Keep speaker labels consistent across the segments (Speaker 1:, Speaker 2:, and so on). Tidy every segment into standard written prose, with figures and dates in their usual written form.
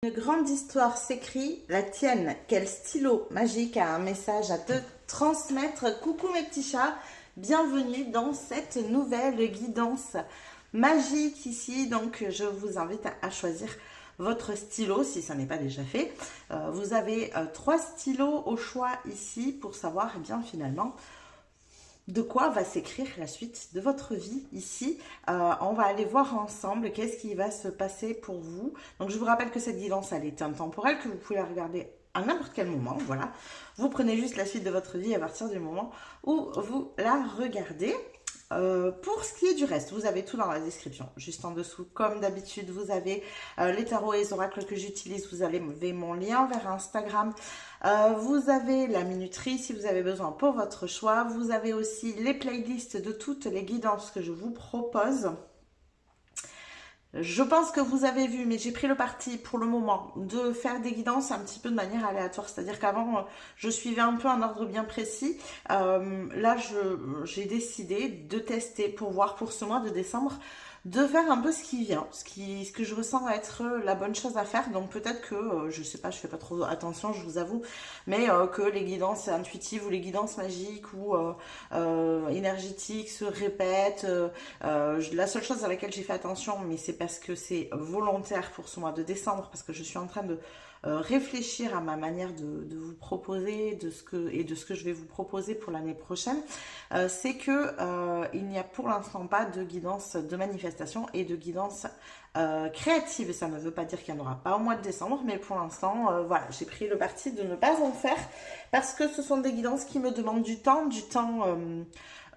Speaker 1: Une grande histoire s'écrit, la tienne. Quel stylo magique a un message à te transmettre. Coucou mes petits chats, bienvenue dans cette nouvelle guidance magique ici. Donc je vous invite à choisir votre stylo si ça n'est pas déjà fait. Vous avez 3 stylos au choix ici pour savoir bien finalement de quoi va s'écrire la suite de votre vie ici. On va aller voir ensemble qu'est-ce qui va se passer pour vous. Donc je vous rappelle que cette guidance elle est intemporelle, que vous pouvez la regarder à n'importe quel moment. Voilà, vous prenez juste la suite de votre vie à partir du moment où vous la regardez. Pour ce qui est du reste, vous avez tout dans la description. Juste en dessous, comme d'habitude, vous avez les tarots et les oracles que j'utilise. Vous avez mon lien vers Instagram. Vous avez la minuterie si vous avez besoin pour votre choix. Vous avez aussi les playlists de toutes les guidances que je vous propose. Je pense que vous avez vu, mais j'ai pris le parti pour le moment de faire des guidances un petit peu de manière aléatoire. C'est-à-dire qu'avant, je suivais un peu un ordre bien précis. Là, j'ai décidé de tester pour voir pour ce mois de décembre, de faire un peu ce qui vient, ce que je ressens être la bonne chose à faire. Donc peut-être que, je sais pas, je fais pas trop attention, je vous avoue, mais que les guidances intuitives ou les guidances magiques ou énergétiques se répètent. La seule chose à laquelle j'ai fait attention, mais c'est parce que c'est volontaire pour ce mois de décembre, parce que je suis en train de réfléchir à ma manière de vous proposer de ce que je vais vous proposer pour l'année prochaine, c'est que il n'y a pour l'instant pas de guidance de manifestation et de guidance créative. Ça ne veut pas dire qu'il n'y en aura pas au mois de décembre, mais pour l'instant, voilà, j'ai pris le parti de ne pas en faire parce que ce sont des guidances qui me demandent du temps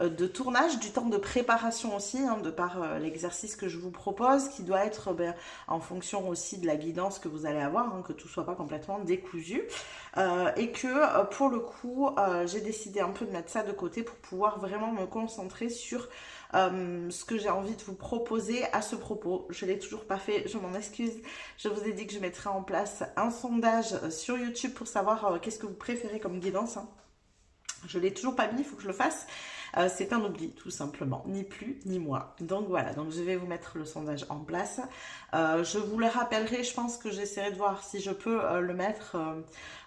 Speaker 1: de tournage, du temps de préparation aussi, hein, de par l'exercice que je vous propose, qui doit être en fonction aussi de la guidance que vous allez avoir, hein, que tout soit pas complètement décousu, et que pour le coup, j'ai décidé un peu de mettre ça de côté pour pouvoir vraiment me concentrer sur ce que j'ai envie de vous proposer à ce propos. Je l'ai toujours pas fait, je m'en excuse. Je vous ai dit que je mettrais en place un sondage sur YouTube pour savoir qu'est-ce que vous préférez comme guidance, hein. Je l'ai toujours pas mis, il faut que je le fasse. C'est un oubli, tout simplement, ni plus ni moins. Donc voilà, donc je vais vous mettre le sondage en place. Je vous le rappellerai, je pense que j'essaierai de voir si je peux le mettre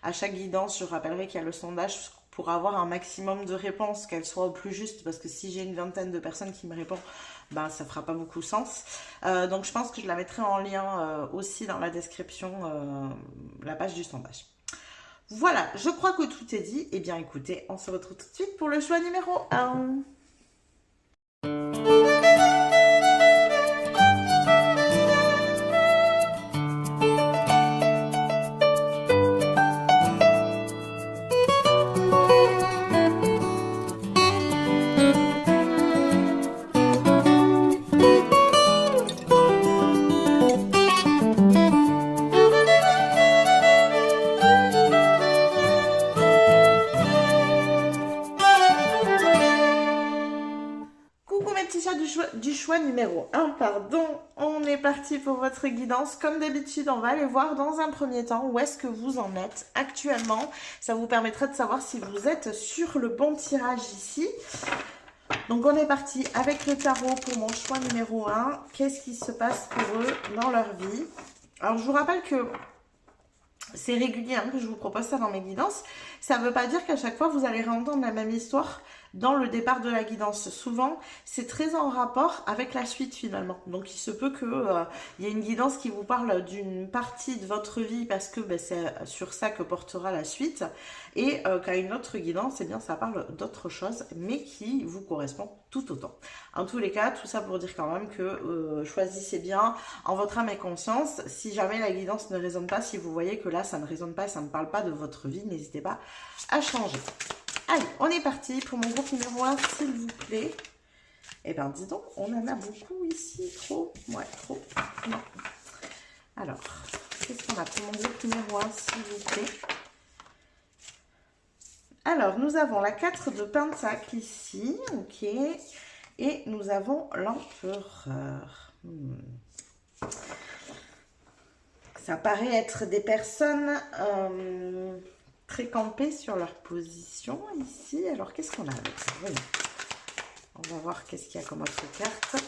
Speaker 1: à chaque guidance. Je rappellerai qu'il y a le sondage pour avoir un maximum de réponses, qu'elles soient au plus juste, parce que si j'ai une vingtaine de personnes qui me répondent, ben ça fera pas beaucoup sens. Donc je pense que je la mettrai en lien aussi dans la description, la page du sondage. Voilà, je crois que tout est dit. Eh bien écoutez, on se retrouve tout de suite pour le choix numéro 1. Du choix numéro 1, pardon, on est parti pour votre guidance. Comme d'habitude, on va aller voir dans un premier temps où est-ce que vous en êtes actuellement. Ça vous permettra de savoir si vous êtes sur le bon tirage ici. Donc on est parti avec le tarot pour mon choix numéro 1. Qu'est-ce qui se passe pour eux dans leur vie? Alors je vous rappelle que c'est régulier hein, que je vous propose ça dans mes guidances. Ça ne veut pas dire qu'à chaque fois vous allez réentendre la même histoire dans le départ de la guidance. Souvent, c'est très en rapport avec la suite finalement. Donc, il se peut que y ait une guidance qui vous parle d'une partie de votre vie parce que c'est sur ça que portera la suite. Et qu'à une autre guidance, eh bien, ça parle d'autre chose, mais qui vous correspond tout autant. En tous les cas, tout ça pour dire quand même que choisissez bien en votre âme et conscience. Si jamais la guidance ne résonne pas, si vous voyez que là, ça ne résonne pas et ça ne parle pas de votre vie, n'hésitez pas à changer. Allez, on est parti pour mon groupe numéro 1, s'il vous plaît. Eh bien, dis donc, on en a beaucoup ici. Trop. Ouais, trop. Non. Alors, qu'est-ce qu'on a pour mon groupe numéro 1, s'il vous plaît? Alors, nous avons la 4 de Pentacle ici. Ok. Et nous avons l'Empereur. Ça paraît être des personnes... très campés sur leur position ici. Alors, qu'est-ce qu'on a avec ça? On va voir qu'est-ce qu'il y a comme autre carte.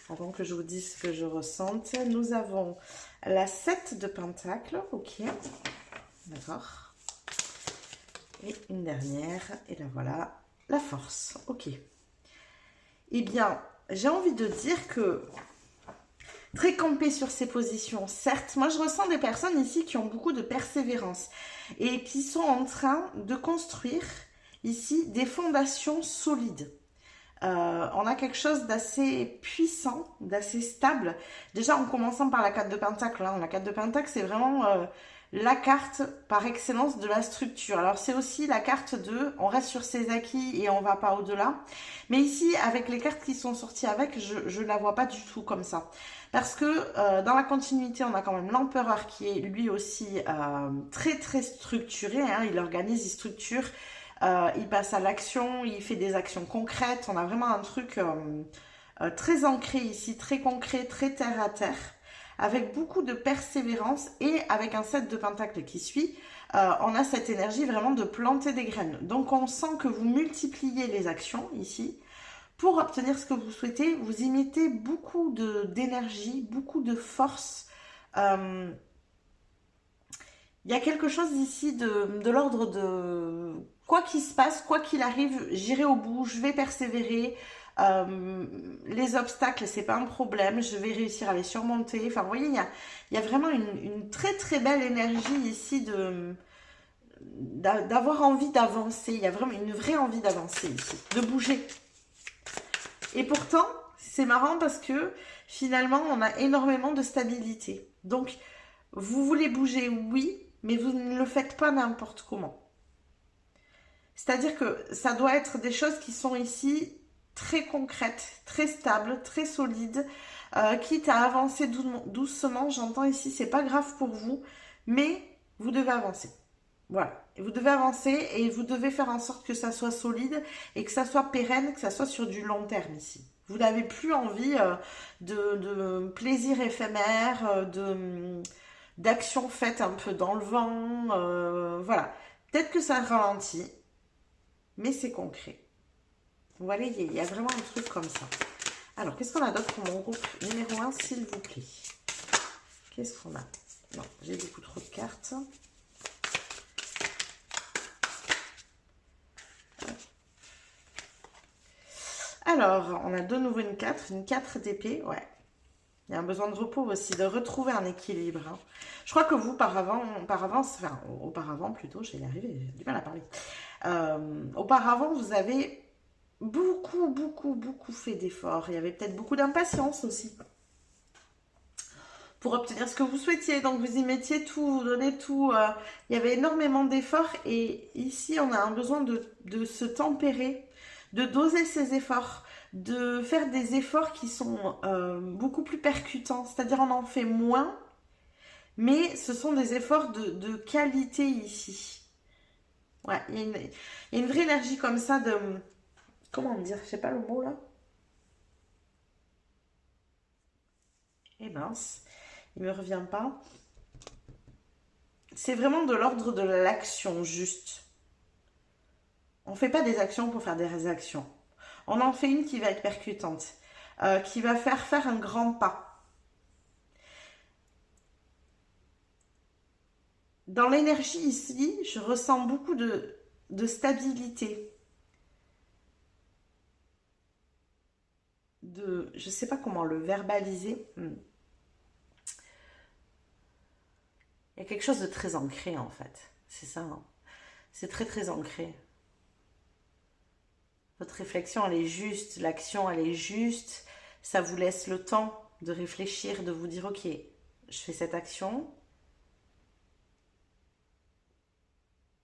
Speaker 1: avant que je vous dise ce que je ressente. Nous avons la 7 de Pentacle, ok, d'accord. Et une dernière, et là voilà, la force, ok. Eh bien, j'ai envie de dire que très campé sur ces positions, certes, moi je ressens des personnes ici qui ont beaucoup de persévérance et qui sont en train de construire ici des fondations solides. On a quelque chose d'assez puissant, d'assez stable. Déjà en commençant par la 4 de Pentacle. Hein. La 4 de Pentacle, c'est vraiment la carte par excellence de la structure. Alors c'est aussi la carte de on reste sur ses acquis et on va pas au-delà. Mais ici, avec les cartes qui sont sorties avec, je la vois pas du tout comme ça. Parce que dans la continuité, on a quand même l'empereur qui est lui aussi très très structuré. Hein. Il organise, il structure. Il passe à l'action, il fait des actions concrètes. On a vraiment un truc très ancré ici, très concret, très terre à terre, avec beaucoup de persévérance et avec un 7 de Pentacle qui suit. On a cette énergie vraiment de planter des graines. Donc on sent que vous multipliez les actions ici. Pour obtenir ce que vous souhaitez, vous y mettez beaucoup d'énergie, beaucoup de force. Il y a quelque chose ici de l'ordre de quoi qu'il se passe, quoi qu'il arrive, j'irai au bout, je vais persévérer. Les obstacles, c'est pas un problème, je vais réussir à les surmonter. Enfin, vous voyez, il y a vraiment une très très belle énergie ici d'avoir envie d'avancer. Il y a vraiment une vraie envie d'avancer ici, de bouger. Et pourtant, c'est marrant parce que finalement, on a énormément de stabilité. Donc, vous voulez bouger, oui, mais vous ne le faites pas n'importe comment. C'est-à-dire que ça doit être des choses qui sont ici très concrètes, très stables, très solides, quitte à avancer doucement. J'entends ici, c'est pas grave pour vous, mais vous devez avancer. Voilà, vous devez avancer et vous devez faire en sorte que ça soit solide et que ça soit pérenne, que ça soit sur du long terme ici. Vous n'avez plus envie de plaisir éphémère, d'action faite un peu dans le vent. Voilà, peut-être que ça ralentit, mais c'est concret. Vous voyez, il y a vraiment un truc comme ça. Alors, qu'est-ce qu'on a d'autre pour mon groupe numéro 1, s'il vous plaît? Qu'est-ce qu'on a? Non, j'ai beaucoup trop de cartes. Alors, on a de nouveau une 4 d'épée, ouais. Il y a un besoin de repos aussi, de retrouver un équilibre. Hein. Je crois que vous, auparavant plutôt, je vais y arriver, j'ai du mal à parler. Auparavant, vous avez beaucoup fait d'efforts. Il y avait peut-être beaucoup d'impatience aussi pour obtenir ce que vous souhaitiez. Donc, vous y mettiez tout, vous donnez tout. Il y avait énormément d'efforts. Et ici, on a un besoin de se tempérer, de doser ses efforts, de faire des efforts qui sont beaucoup plus percutants. C'est-à-dire, on en fait moins, mais ce sont des efforts de qualité ici. Ouais, il y a une vraie énergie comme ça de... Comment dire? Je sais pas le mot là. Eh mince, il me revient pas. C'est vraiment de l'ordre de l'action juste. On ne fait pas des actions pour faire des actions. On en fait une qui va être percutante, qui va faire un grand pas. Dans l'énergie ici, je ressens beaucoup de stabilité. Je ne sais pas comment le verbaliser. Il y a quelque chose de très ancré en fait. C'est ça. Hein. C'est très très ancré. Votre réflexion, elle est juste. L'action, elle est juste. Ça vous laisse le temps de réfléchir, de vous dire, ok, je fais cette action.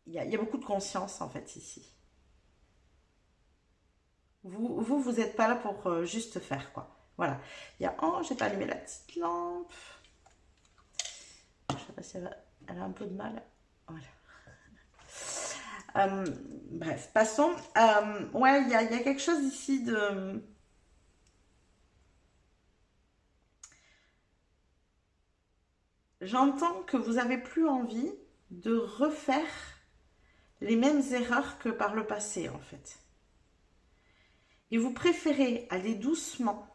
Speaker 1: Il y a beaucoup de conscience en fait ici. Vous n'êtes pas là pour juste faire quoi. Voilà. Il y a... Oh, j'ai pas allumé la petite lampe. Je sais pas si elle a un peu de mal. Voilà. Bref, passons. Ouais, il y a quelque chose ici de... J'entends que vous n'avez plus envie de refaire les mêmes erreurs que par le passé, en fait. Et vous préférez aller doucement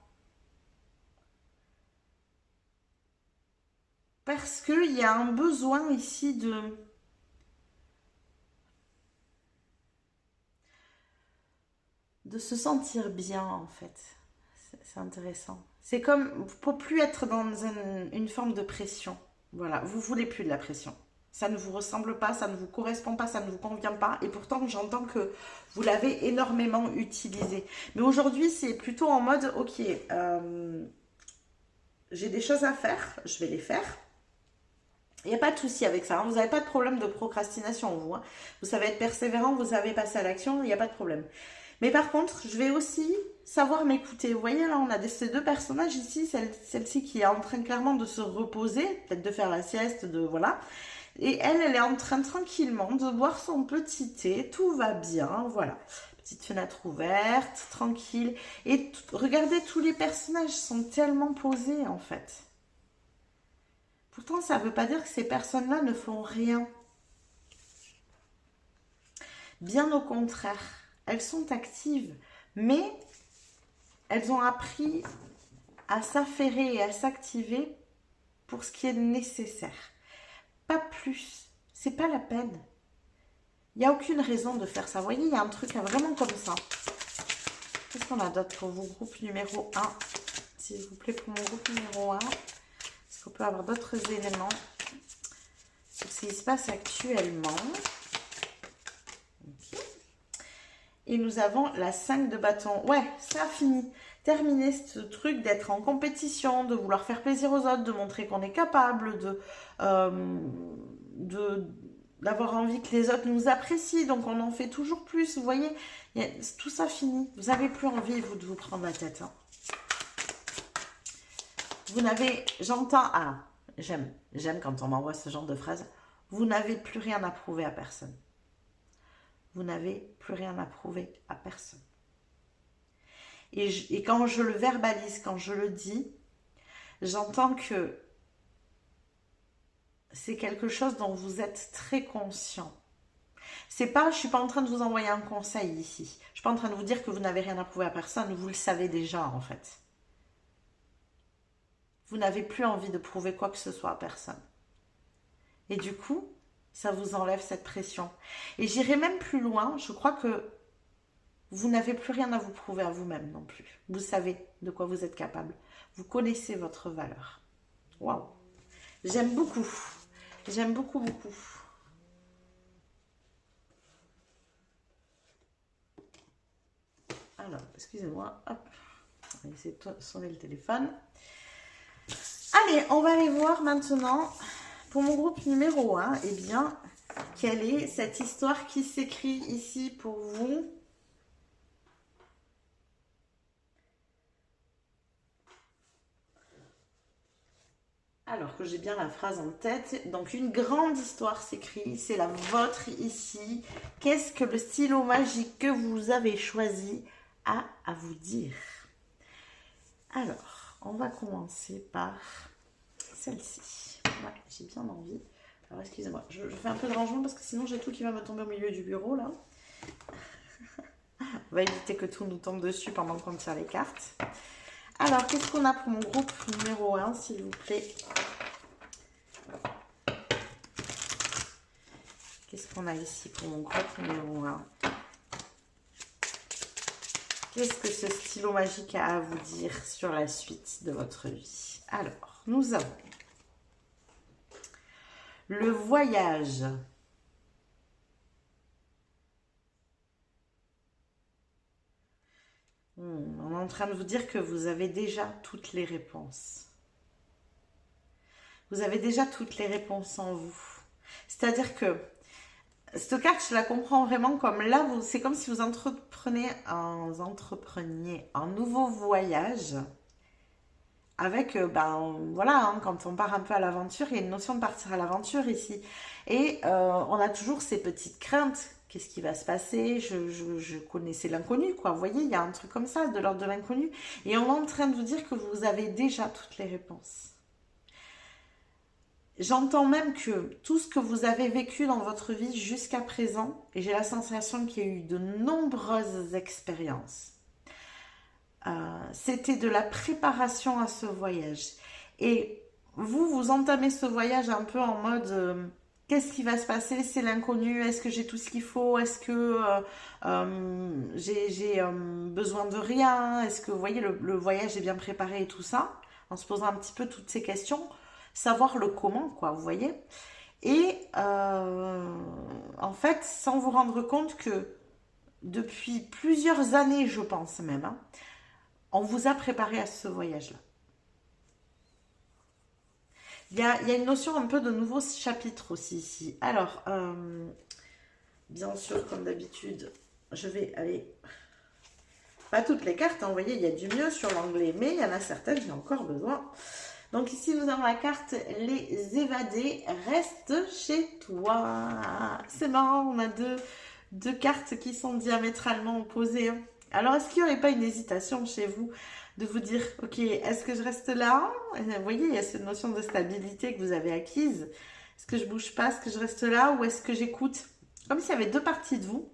Speaker 1: parce qu'il y a un besoin ici de se sentir bien, en fait. C'est intéressant. C'est comme, pour plus être dans une forme de pression. Voilà, vous voulez plus de la pression. Ça ne vous ressemble pas, ça ne vous correspond pas, ça ne vous convient pas. Et pourtant, j'entends que vous l'avez énormément utilisé. Mais aujourd'hui, c'est plutôt en mode, ok, j'ai des choses à faire, je vais les faire. Il n'y a pas de souci avec ça, hein. Vous n'avez pas de problème de procrastination, vous, hein. Vous savez être persévérant, vous savez passer à l'action, il n'y a pas de problème. Mais par contre, je vais aussi savoir m'écouter. Vous voyez, là, on a ces deux personnages ici, celle-ci qui est en train clairement de se reposer, peut-être de faire la sieste, de voilà. Et elle est en train tranquillement de boire son petit thé, tout va bien, voilà. Petite fenêtre ouverte, tranquille. Et regardez, tous les personnages sont tellement posés, en fait. Pourtant, ça ne veut pas dire que ces personnes-là ne font rien. Bien au contraire, elles sont actives, mais elles ont appris à s'affairer et à s'activer pour ce qui est nécessaire. Pas plus. C'est pas la peine. Il n'y a aucune raison de faire ça. Vous voyez, il y a un truc vraiment comme ça. Qu'est-ce qu'on a d'autre pour vous, groupe numéro 1? S'il vous plaît, pour mon groupe numéro 1. Est-ce qu'on peut avoir d'autres éléments sur ce qui se passe actuellement? Okay. Et nous avons la 5 de bâton. Ouais, ça a fini. Terminer ce truc d'être en compétition, de vouloir faire plaisir aux autres, de montrer qu'on est capable, d'avoir envie que les autres nous apprécient, donc on en fait toujours plus. Vous voyez, tout ça fini. Vous n'avez plus envie, vous, de vous prendre la tête. Hein. Vous n'avez, j'entends, j'aime quand on m'envoie ce genre de phrase. Vous n'avez plus rien à prouver à personne. Vous n'avez plus rien à prouver à personne. Et quand je le verbalise, quand je le dis, j'entends que c'est quelque chose dont vous êtes très conscient. Je ne suis pas en train de vous envoyer un conseil ici. Je ne suis pas en train de vous dire que vous n'avez rien à prouver à personne. Vous le savez déjà, en fait. Vous n'avez plus envie de prouver quoi que ce soit à personne. Et du coup, ça vous enlève cette pression. Et j'irai même plus loin. Je crois que vous n'avez plus rien à vous prouver à vous-même non plus. Vous savez de quoi vous êtes capable. Vous connaissez votre valeur. Waouh! J'aime beaucoup. J'aime beaucoup, beaucoup. Alors, excusez-moi. Hop. On va essayer de sonner le téléphone. Allez, on va aller voir maintenant, pour mon groupe numéro 1, eh bien, quelle est cette histoire qui s'écrit ici pour vous? Alors que j'ai bien la phrase en tête. Donc, une grande histoire s'écrit. C'est la vôtre ici. Qu'est-ce que le stylo magique que vous avez choisi a à vous dire? Alors, on va commencer par celle-ci. Ouais, j'ai bien envie. Alors, excusez-moi. Je fais un peu de rangement parce que sinon, j'ai tout qui va me tomber au milieu du bureau, là. On va éviter que tout nous tombe dessus pendant qu'on tire les cartes. Alors, qu'est-ce qu'on a pour mon groupe numéro 1, s'il vous plaît? Qu'est-ce qu'on a ici pour mon groupe numéro 1? Qu'est-ce que ce stylo magique a à vous dire sur la suite de votre vie? Alors, nous avons le voyage. On est en train de vous dire que vous avez déjà toutes les réponses. Vous avez déjà toutes les réponses en vous. C'est-à-dire que cette carte, je la comprends vraiment comme là, c'est comme si vous entrepreniez un nouveau voyage avec, voilà, hein, quand on part un peu à l'aventure, il y a une notion de partir à l'aventure ici. Et on a toujours ces petites craintes. Qu'est-ce qui va se passer? Je connaissais l'inconnu, quoi. Vous voyez, il y a un truc comme ça, de l'ordre de l'inconnu. Et on est en train de vous dire que vous avez déjà toutes les réponses. J'entends même que tout ce que vous avez vécu dans votre vie jusqu'à présent, et j'ai la sensation qu'il y a eu de nombreuses expériences, c'était de la préparation à ce voyage. Et vous entamez ce voyage un peu en mode qu'est-ce qui va se passer? C'est l'inconnu. Est-ce que j'ai tout ce qu'il faut? Est-ce que j'ai besoin de rien? Est-ce que vous voyez le voyage est bien préparé et tout ça? En se posant un petit peu toutes ces questions, savoir le comment, quoi, vous voyez? Et en fait, sans vous rendre compte que depuis plusieurs années, je pense même, hein, on vous a préparé à ce voyage-là. Il y a une notion un peu de nouveau chapitre aussi ici. Alors, bien sûr, comme d'habitude, je vais aller... Pas toutes les cartes, hein, vous voyez, il y a du mieux sur l'anglais, mais il y en a certaines, j'ai encore besoin. Donc ici, nous avons la carte Les évadés, reste chez toi. C'est marrant, on a deux cartes qui sont diamétralement opposées, hein. Alors, est-ce qu'il n'y aurait pas une hésitation chez vous de vous dire, ok, est-ce que je reste là? Vous voyez, il y a cette notion de stabilité que vous avez acquise. Est-ce que je bouge pas? Est-ce que je reste là? Ou est-ce que j'écoute? Comme s'il y avait deux parties de vous.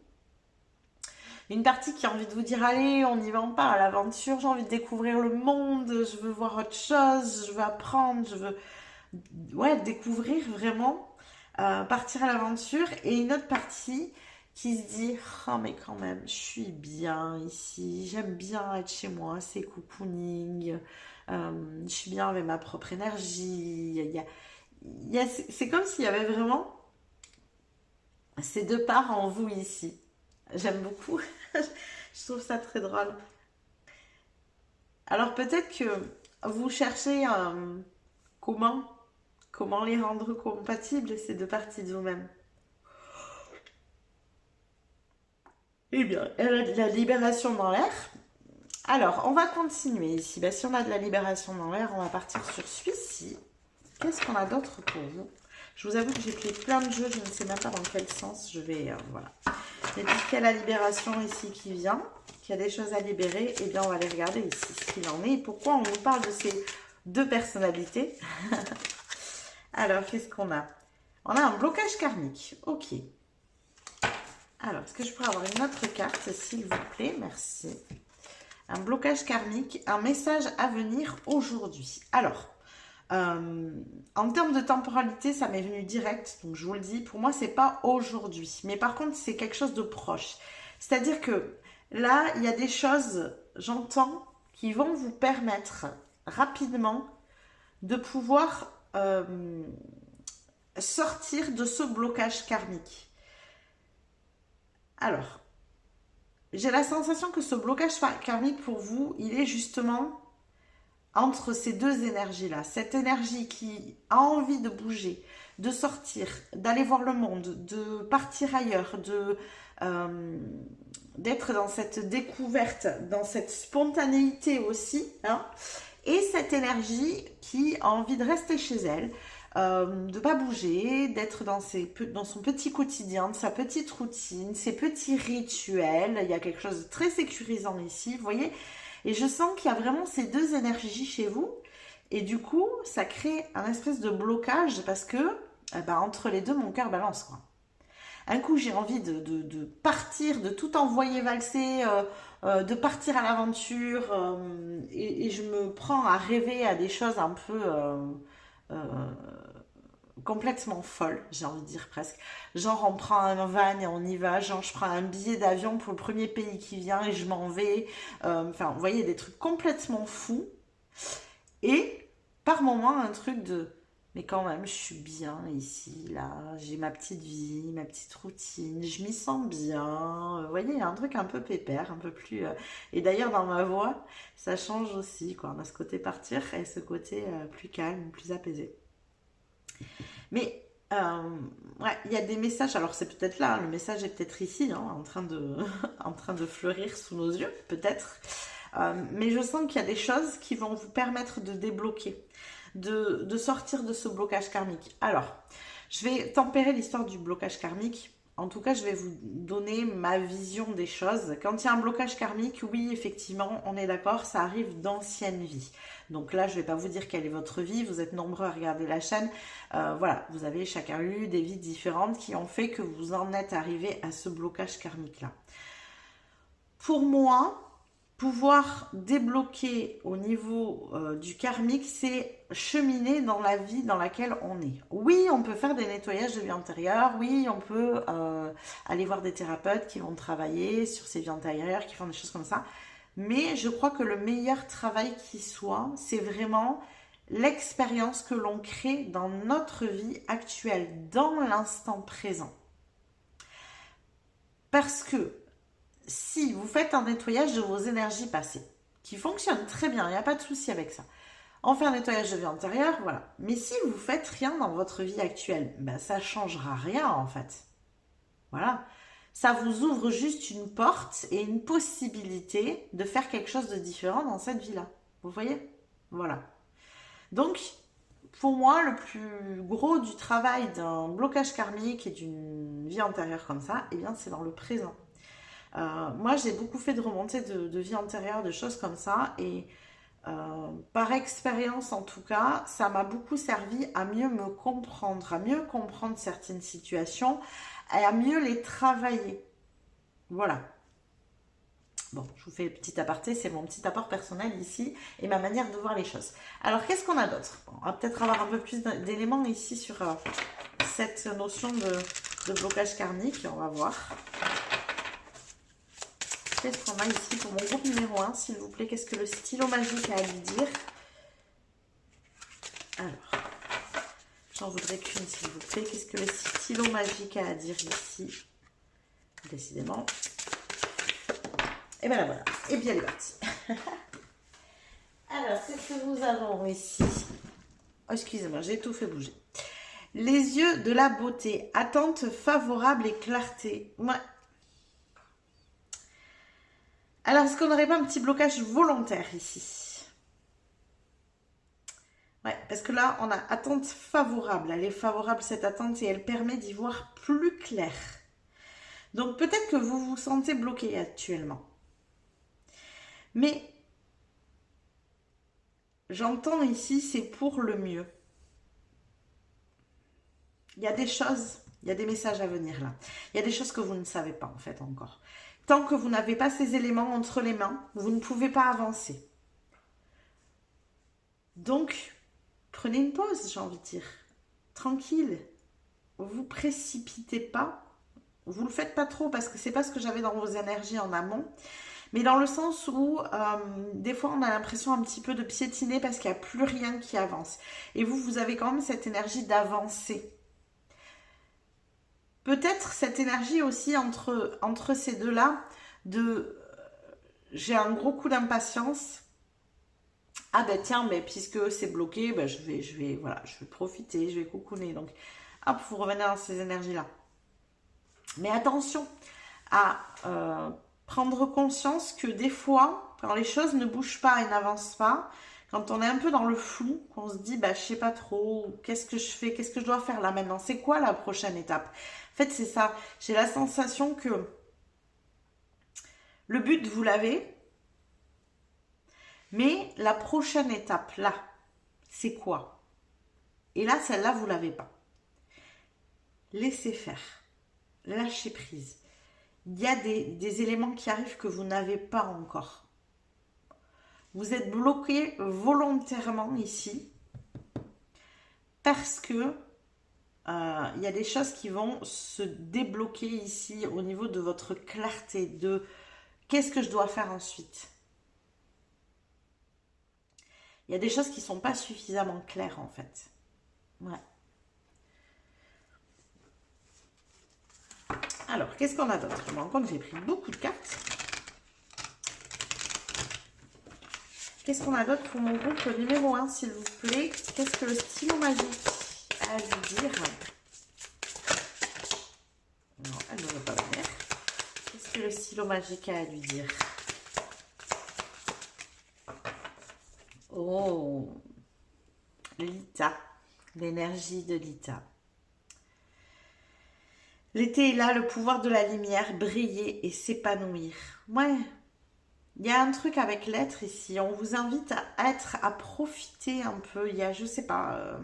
Speaker 1: Une partie qui a envie de vous dire, allez, on y va, on part à l'aventure, j'ai envie de découvrir le monde, je veux voir autre chose, je veux apprendre, je veux découvrir vraiment, partir à l'aventure. Et une autre partie qui se dit, oh mais quand même, je suis bien ici, j'aime bien être chez moi, c'est cocooning, je suis bien avec ma propre énergie. C'est comme s'il y avait vraiment ces deux parts en vous ici. J'aime beaucoup. Je trouve ça très drôle. Alors peut-être que vous cherchez comment, comment les rendre compatibles, ces deux parties de vous-même. Eh bien, elle a de la libération dans l'air. Alors, on va continuer ici. Ben, si on a de la libération dans l'air, on va partir sur celui-ci. Qu'est-ce qu'on a d'autre pour vous? Je vous avoue que j'ai fait plein de jeux, je ne sais même pas dans quel sens je vais... voilà. Mais puisqu'il y a la libération ici qui vient, qu'il y a des choses à libérer, eh bien on va aller regarder ici ce qu'il en est et pourquoi on nous parle de ces deux personnalités. Alors, qu'est-ce qu'on a? On a un blocage karmique. Ok. Alors, est-ce que je pourrais avoir une autre carte, s'il vous plaît? Merci. Un blocage karmique, un message à venir aujourd'hui. Alors, en termes de temporalité, ça m'est venu direct, donc je vous le dis, pour moi, c'est pas aujourd'hui. Mais par contre, c'est quelque chose de proche. C'est-à-dire que là, il y a des choses, j'entends, qui vont vous permettre rapidement de pouvoir sortir de ce blocage karmique. Alors, j'ai la sensation que ce blocage karmique pour vous, il est justement entre ces deux énergies-là. Cette énergie qui a envie de bouger, de sortir, d'aller voir le monde, de partir ailleurs, d'être dans cette découverte, dans cette spontanéité aussi, hein, et cette énergie qui a envie de rester chez elle, de ne pas bouger, d'être dans son petit quotidien, de sa petite routine, ses petits rituels. Il y a quelque chose de très sécurisant ici, vous voyez. Et je sens qu'il y a vraiment ces deux énergies chez vous. Et du coup, ça crée un espèce de blocage parce que, entre les deux, mon cœur balance, quoi. Un coup, j'ai envie de partir, de tout envoyer valser, de partir à l'aventure. Et je me prends à rêver à des choses un peu... complètement folle, j'ai envie de dire presque. Genre on prend un van et on y va, genre je prends un billet d'avion pour le premier pays qui vient et je m'en vais. Enfin, vous voyez, des trucs complètement fous. Et par moment, un truc de... Mais quand même, je suis bien ici, là. J'ai ma petite vie, ma petite routine. Je m'y sens bien. Vous voyez, il y a un truc un peu pépère, un peu plus... Et d'ailleurs, dans ma voix, ça change aussi, quoi. On a ce côté partir et ce côté plus calme, plus apaisé. Mais il y a des messages, alors c'est peut-être là, le message est peut-être ici, hein, en train de fleurir sous nos yeux, peut-être. Mais je sens qu'il y a des choses qui vont vous permettre de débloquer, de sortir de ce blocage karmique. Alors, je vais tempérer l'histoire du blocage karmique. En tout cas, je vais vous donner ma vision des choses. Quand il y a un blocage karmique, oui, effectivement, on est d'accord, ça arrive d'anciennes vies. Donc là, je ne vais pas vous dire quelle est votre vie. Vous êtes nombreux à regarder la chaîne. Voilà, vous avez chacun eu des vies différentes qui ont fait que vous en êtes arrivé à ce blocage karmique-là. Pour moi, pouvoir débloquer au niveau du karmique, c'est cheminer dans la vie dans laquelle on est. Oui, on peut faire des nettoyages de vie antérieure, oui, on peut aller voir des thérapeutes qui vont travailler sur ces vies antérieures, qui font des choses comme ça, mais je crois que le meilleur travail qui soit, c'est vraiment l'expérience que l'on crée dans notre vie actuelle, dans l'instant présent. Parce que si vous faites un nettoyage de vos énergies passées, qui fonctionne très bien, il n'y a pas de souci avec ça. On fait un nettoyage de vie antérieure, voilà. Mais si vous faites rien dans votre vie actuelle, ben ça changera rien en fait. Voilà. Ça vous ouvre juste une porte et une possibilité de faire quelque chose de différent dans cette vie-là. Vous voyez? Voilà. Donc, pour moi, le plus gros du travail d'un blocage karmique et d'une vie antérieure comme ça, eh bien, c'est dans le présent. Moi, j'ai beaucoup fait de remontées de vie antérieure, de choses comme ça, et par expérience en tout cas, ça m'a beaucoup servi à mieux me comprendre, à mieux comprendre certaines situations et à mieux les travailler. Voilà. Bon, je vous fais le petit aparté, c'est mon petit apport personnel ici et ma manière de voir les choses. Alors, qu'est-ce qu'on a d'autre? Bon, on va peut-être avoir un peu plus d'éléments ici sur cette notion de blocage karmique, on va voir. Qu'est-ce qu'on a ici pour mon groupe numéro 1, s'il vous plaît? Qu'est-ce que le stylo magique a à lui dire? Alors, j'en voudrais qu'une, s'il vous plaît. Qu'est-ce que le stylo magique a à dire ici? Décidément. Et bien là, voilà. Et bien, elle est partie. Alors, qu'est-ce que nous avons ici? Oh, excusez-moi, j'ai tout fait bouger. Les yeux de la beauté. Attente favorable et clarté. Ouais. Alors, est-ce qu'on n'aurait pas un petit blocage volontaire ici? Ouais, parce que là, on a attente favorable. Elle est favorable, cette attente, et elle permet d'y voir plus clair. Donc, peut-être que vous vous sentez bloqué actuellement. Mais, j'entends ici, c'est pour le mieux. Il y a des choses, il y a des messages à venir là. Il y a des choses que vous ne savez pas, en fait, encore. Tant que vous n'avez pas ces éléments entre les mains, vous ne pouvez pas avancer. Donc, prenez une pause, j'ai envie de dire. Tranquille. Vous précipitez pas. Vous le faites pas trop parce que c'est pas ce que j'avais dans vos énergies en amont. Mais dans le sens où, des fois, on a l'impression un petit peu de piétiner parce qu'il n'y a plus rien qui avance. Et vous, vous avez quand même cette énergie d'avancer. Peut-être cette énergie aussi entre ces deux-là, j'ai un gros coup d'impatience. Ah ben tiens, mais puisque c'est bloqué, ben voilà, je vais profiter, je vais coucouner. Donc, hop, vous revenez dans ces énergies-là. Mais attention à prendre conscience que des fois, quand les choses ne bougent pas et n'avancent pas, quand on est un peu dans le flou, qu'on se dit, bah, je sais pas trop, qu'est-ce que je fais, qu'est-ce que je dois faire là maintenant, c'est quoi la prochaine étape? En fait, c'est ça. J'ai la sensation que le but, vous l'avez, mais la prochaine étape, là, c'est quoi? Et là, celle-là, vous l'avez pas. Laissez faire. Lâchez prise. Il y a des éléments qui arrivent que vous n'avez pas encore. Vous êtes bloqué volontairement ici parce que il y a des choses qui vont se débloquer ici au niveau de votre clarté, de qu'est-ce que je dois faire ensuite. Il y a des choses qui ne sont pas suffisamment claires en fait. Ouais. Alors, qu'est-ce qu'on a d'autre? Je me rends compte que j'ai pris beaucoup de cartes. Qu'est-ce qu'on a d'autre pour mon groupe numéro 1, s'il vous plaît? Qu'est-ce que le stylo magique a à lui dire? Non, elle ne veut pas venir. Qu'est-ce que le stylo magique a à lui dire? Oh, Lita, l'énergie de Lita. L'été est là, le pouvoir de la lumière, briller et s'épanouir. Ouais, il y a un truc avec l'être ici. On vous invite à être, à profiter un peu. Il y a, je sais pas,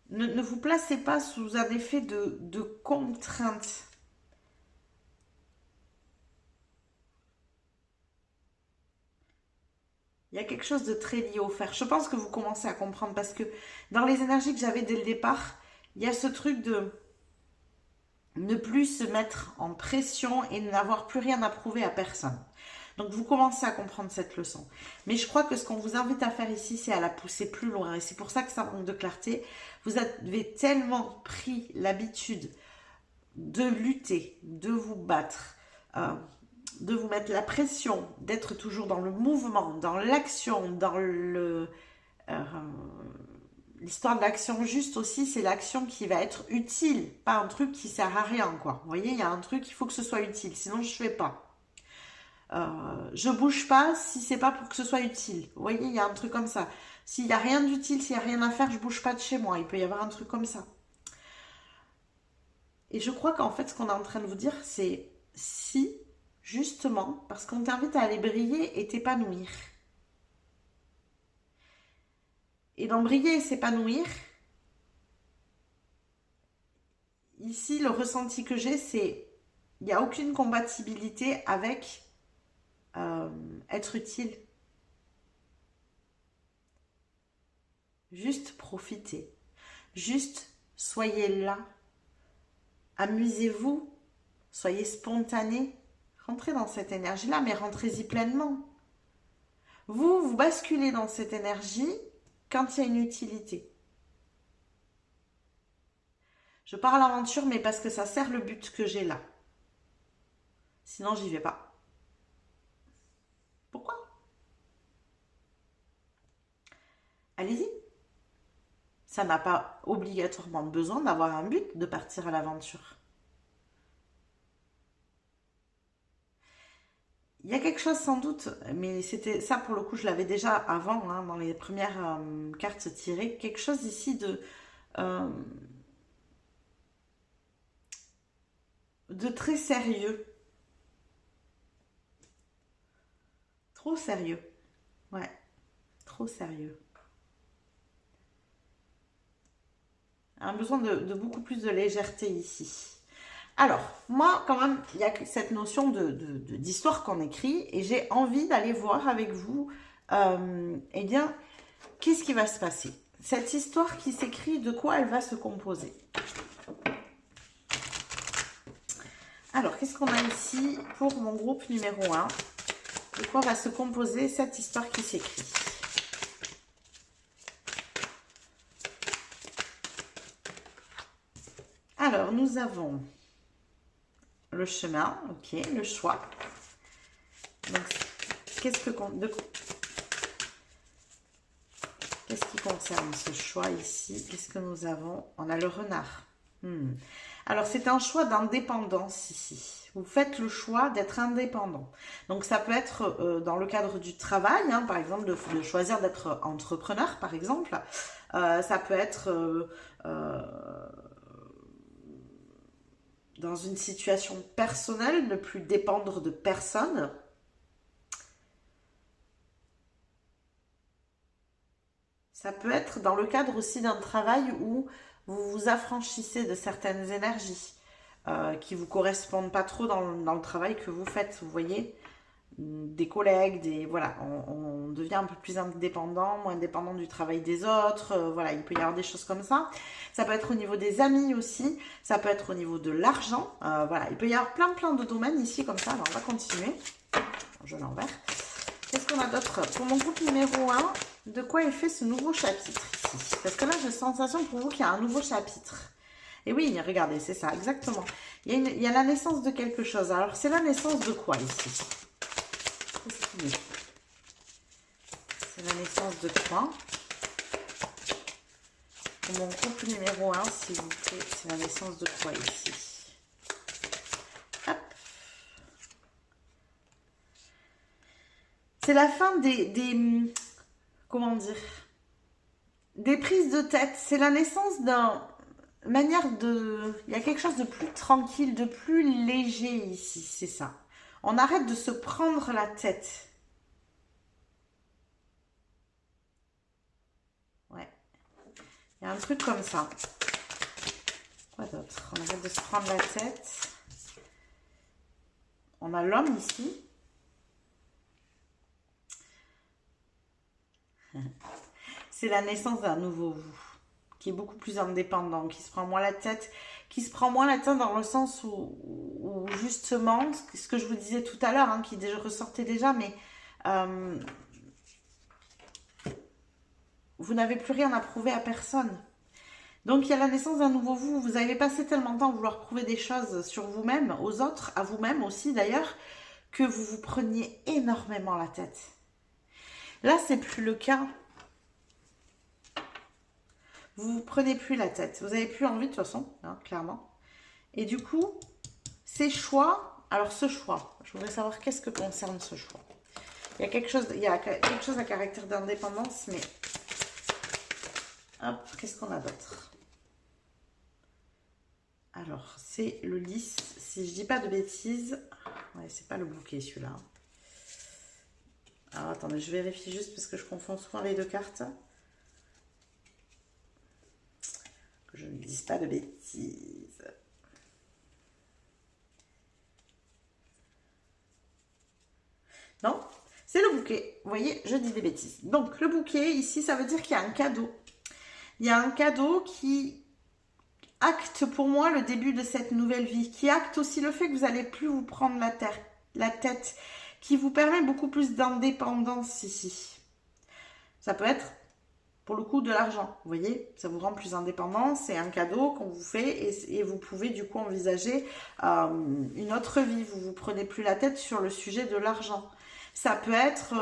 Speaker 1: ne vous placez pas sous un effet de contrainte. y a quelque chose de très lié au fer. Je pense que vous commencez à comprendre parce que dans les énergies que j'avais dès le départ, il y a ce truc de ne plus se mettre en pression et n'avoir plus rien à prouver à personne. Donc vous commencez à comprendre cette leçon. Mais je crois que ce qu'on vous invite à faire ici, c'est à la pousser plus loin. Et c'est pour ça que ça manque de clarté. Vous avez tellement pris l'habitude de lutter, de vous battre, de vous mettre la pression, d'être toujours dans le mouvement, dans l'action, dans l'histoire de l'action juste aussi, c'est l'action qui va être utile, pas un truc qui sert à rien, quoi. Vous voyez, il y a un truc, il faut que ce soit utile, sinon je fais pas. Je bouge pas si c'est pas pour que ce soit utile. Vous voyez, il y a un truc comme ça. S'il y a rien d'utile, s'il y a rien à faire, je bouge pas de chez moi. Il peut y avoir un truc comme ça. Et je crois qu'en fait, ce qu'on est en train de vous dire, c'est si, justement, parce qu'on t'invite à aller briller et t'épanouir. Et dans briller et s'épanouir, ici, le ressenti que j'ai, c'est il n'y a aucune compatibilité avec être utile. Juste profitez. Juste soyez là. Amusez-vous. Soyez spontané. Rentrez dans cette énergie-là, mais rentrez-y pleinement. Vous basculez dans cette énergie quand il y a une utilité. Je pars à l'aventure, mais parce que ça sert le but que j'ai là. Sinon, j'y vais pas. Pourquoi? Allez-y. Ça n'a pas obligatoirement besoin d'avoir un but de partir à l'aventure. Il y a quelque chose sans doute, mais c'était ça pour le coup, je l'avais déjà avant, hein, dans les premières cartes tirées, quelque chose ici de très sérieux. Trop sérieux. Ouais, trop sérieux. Un besoin de beaucoup plus de légèreté ici. Alors, moi, quand même, il y a cette notion d'histoire qu'on écrit et j'ai envie d'aller voir avec vous, eh bien, qu'est-ce qui va se passer? Cette histoire qui s'écrit, de quoi elle va se composer? Alors, qu'est-ce qu'on a ici pour mon groupe numéro 1? De quoi va se composer cette histoire qui s'écrit? Alors, nous avons le chemin, ok, le choix. Donc, qu'est-ce qui concerne ce choix ici? Qu'est-ce que nous avons? On a le renard. Alors, c'est un choix d'indépendance ici. Vous faites le choix d'être indépendant. Donc, ça peut être dans le cadre du travail, hein, par exemple, de choisir d'être entrepreneur, par exemple. Ça peut être dans une situation personnelle, ne plus dépendre de personne. Ça peut être dans le cadre aussi d'un travail où vous vous affranchissez de certaines énergies qui ne vous correspondent pas trop dans le travail que vous faites, vous voyez, des collègues, voilà, on devient un peu plus indépendant, moins dépendant du travail des autres, voilà, il peut y avoir des choses comme ça. Ça peut être au niveau des amis aussi, ça peut être au niveau de l'argent, voilà, il peut y avoir plein de domaines ici comme ça. Alors on va continuer, je l'envers. Qu'est-ce qu'on a d'autre pour mon groupe numéro 1? De quoi est fait ce nouveau chapitre ici? Parce que là j'ai la sensation pour vous qu'il y a un nouveau chapitre. Et oui, regardez, c'est ça, exactement. Il y a la naissance de quelque chose. Alors c'est la naissance de quoi ici? C'est la naissance de quoi? Pour mon groupe numéro 1, s'il vous plaît, c'est la naissance de quoi ici? Hop. C'est la fin des comment dire? Des prises de tête. C'est la naissance d'un manière de... Il y a quelque chose de plus tranquille, de plus léger ici, c'est ça. On arrête de se prendre la tête. Ouais. Il y a un truc comme ça. Quoi d'autre? On arrête de se prendre la tête. On a l'homme ici. C'est la naissance d'un nouveau vous, qui est beaucoup plus indépendant, qui se prend moins la tête, dans le sens où justement, ce que je vous disais tout à l'heure, hein, qui déjà ressortait déjà, mais vous n'avez plus rien à prouver à personne. Donc il y a la naissance d'un nouveau vous. Vous avez passé tellement de temps à vouloir prouver des choses sur vous-même, aux autres, à vous-même aussi d'ailleurs, que vous vous preniez énormément la tête. Là, c'est plus le cas. Vous vous prenez plus la tête. Vous n'avez plus envie de toute façon, hein, clairement. Et du coup, ces choix, alors ce choix, je voudrais savoir qu'est-ce que concerne ce choix. Il y a quelque chose à caractère d'indépendance, mais hop, qu'est-ce qu'on a d'autre? Alors, c'est le lys, si je dis pas de bêtises. Ouais, c'est pas le bouquet celui-là. Alors, attendez, je vérifie juste parce que je confonds souvent les deux cartes. Que je ne dise pas de bêtises. Non, c'est le bouquet. Vous voyez, je dis des bêtises. Donc, le bouquet, ici, ça veut dire qu'il y a un cadeau. Il y a un cadeau qui acte pour moi le début de cette nouvelle vie, qui acte aussi le fait que vous n'allez plus vous prendre la tête, qui vous permet beaucoup plus d'indépendance ici. Ça peut être, pour le coup, de l'argent, vous voyez, ça vous rend plus indépendant, c'est un cadeau qu'on vous fait et vous pouvez du coup envisager une autre vie, vous vous prenez plus la tête sur le sujet de l'argent. Ça peut être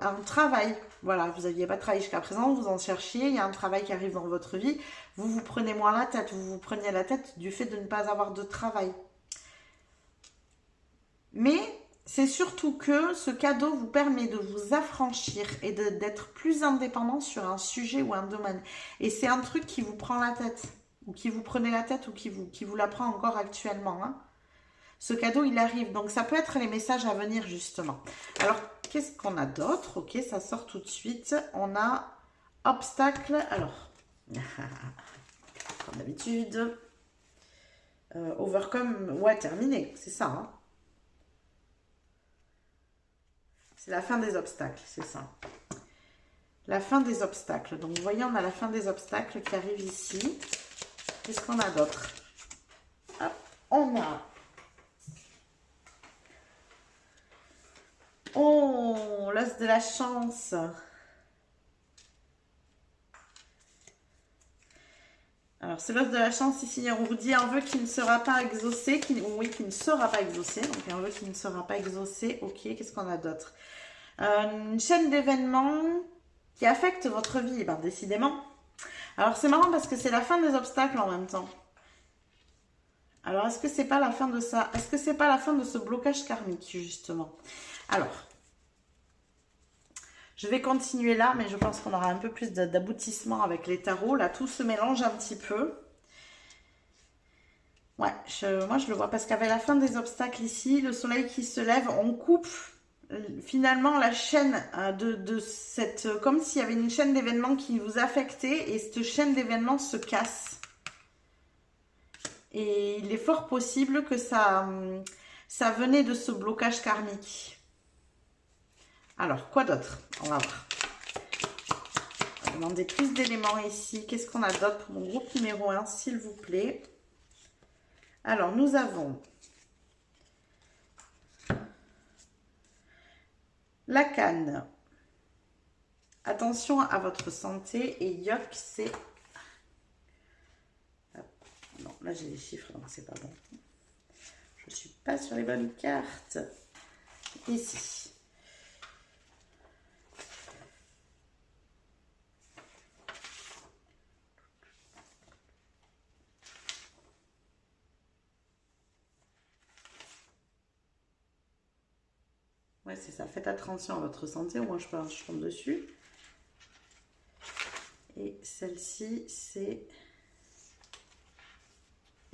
Speaker 1: un travail, voilà, vous n'aviez pas travaillé jusqu'à présent, vous en cherchiez, il y a un travail qui arrive dans votre vie, vous vous prenez moins la tête, vous vous preniez la tête du fait de ne pas avoir de travail. Mais c'est surtout que ce cadeau vous permet de vous affranchir et d'être plus indépendant sur un sujet ou un domaine. Et c'est un truc qui vous prend la tête, ou qui vous prenait la tête, ou qui vous la prend encore actuellement, hein. Ce cadeau, il arrive. Donc, ça peut être les messages à venir, justement. Alors, qu'est-ce qu'on a d'autre? Ok, ça sort tout de suite. On a obstacle. Alors, comme d'habitude. Overcome. Ouais, terminé. C'est ça, hein. C'est la fin des obstacles, c'est ça. La fin des obstacles. Donc, vous voyez, on a la fin des obstacles qui arrive ici. Qu'est-ce qu'on a d'autre? On a... Oh, l'os de la chance. Alors, c'est l'os de la chance ici. On vous dit un vœu qui ne sera pas exaucé. Oui, qui ne sera pas exaucé. Donc, un vœu qui ne sera pas exaucé. Ok, qu'est-ce qu'on a d'autre? Une chaîne d'événements qui affecte votre vie. Ben, décidément. Alors, c'est marrant parce que c'est la fin des obstacles en même temps. Alors, est-ce que c'est pas la fin de ça? Est-ce que c'est pas la fin de ce blocage karmique, justement? Alors, je vais continuer là, mais je pense qu'on aura un peu plus d'aboutissement avec les tarots. Là, tout se mélange un petit peu. Ouais, moi je le vois parce qu'avec la fin des obstacles ici, le soleil qui se lève, on coupe finalement la chaîne de cette... Comme s'il y avait une chaîne d'événements qui vous affectait et cette chaîne d'événements se casse. Et il est fort possible que ça venait de ce blocage karmique. Alors, quoi d'autre? On va voir. On va demander plus d'éléments ici. Qu'est-ce qu'on a d'autre pour mon groupe numéro 1, s'il vous plaît? Alors, nous avons la canne. Attention à votre santé. Et Yok, c'est... Non, là j'ai les chiffres, donc c'est pas bon. Je ne suis pas sur les bonnes cartes. Ici. Ouais, c'est ça. Faites attention à votre santé. Au moins, je tombe dessus. Et celle-ci, c'est...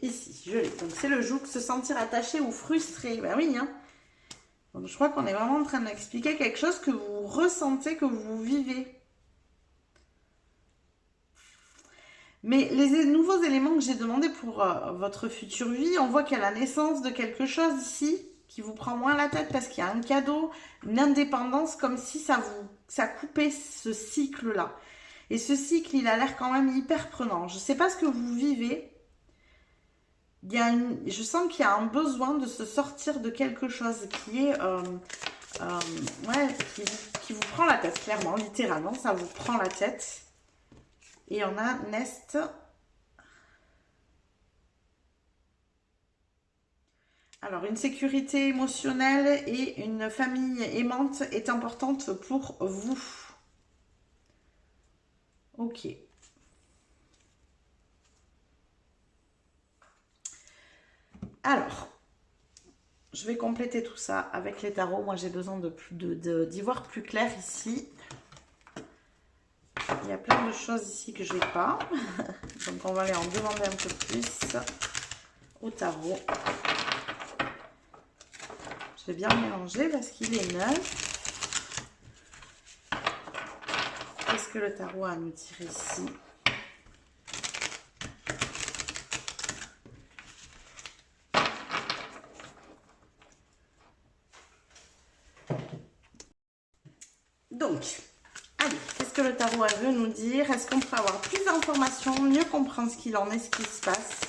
Speaker 1: Ici, je l'ai. Donc, c'est le joug, se sentir attaché ou frustré. Ben oui, hein. Donc, je crois qu'on est vraiment en train d'expliquer quelque chose que vous ressentez, que vous vivez. Mais les nouveaux éléments que j'ai demandés pour votre future vie, on voit qu'il y a la naissance de quelque chose ici qui vous prend moins la tête parce qu'il y a un cadeau, une indépendance, comme si ça ça coupait ce cycle-là. Et ce cycle, il a l'air quand même hyper prenant. Je ne sais pas ce que vous vivez. Je sens qu'il y a un besoin de se sortir de quelque chose qui est... ouais, qui vous prend la tête, clairement, littéralement. Ça vous prend la tête. Et on a Nest. Alors, une sécurité émotionnelle et une famille aimante est importante pour vous. Ok. Alors, je vais compléter tout ça avec les tarots. Moi, j'ai besoin d'y voir plus clair ici. Il y a plein de choses ici que je n'ai pas. Donc, on va aller en demander un peu plus au tarot. Je vais bien mélanger parce qu'il est neuf. Qu'est-ce que le tarot a à nous dire ici ? Donc, allez, qu'est-ce que le tarot veut nous dire? Est-ce qu'on peut avoir plus d'informations, mieux comprendre ce qu'il en est, ce qui se passe?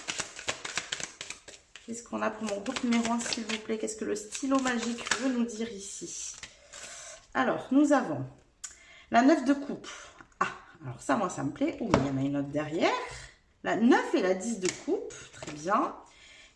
Speaker 1: Qu'est-ce qu'on a pour mon groupe numéro 1, s'il vous plaît? Qu'est-ce que le stylo magique veut nous dire ici? Alors, nous avons la 9 de coupe. Ah, alors ça, moi, ça me plaît. Oh, il y en a une autre derrière. La 9 et la 10 de coupe. Très bien.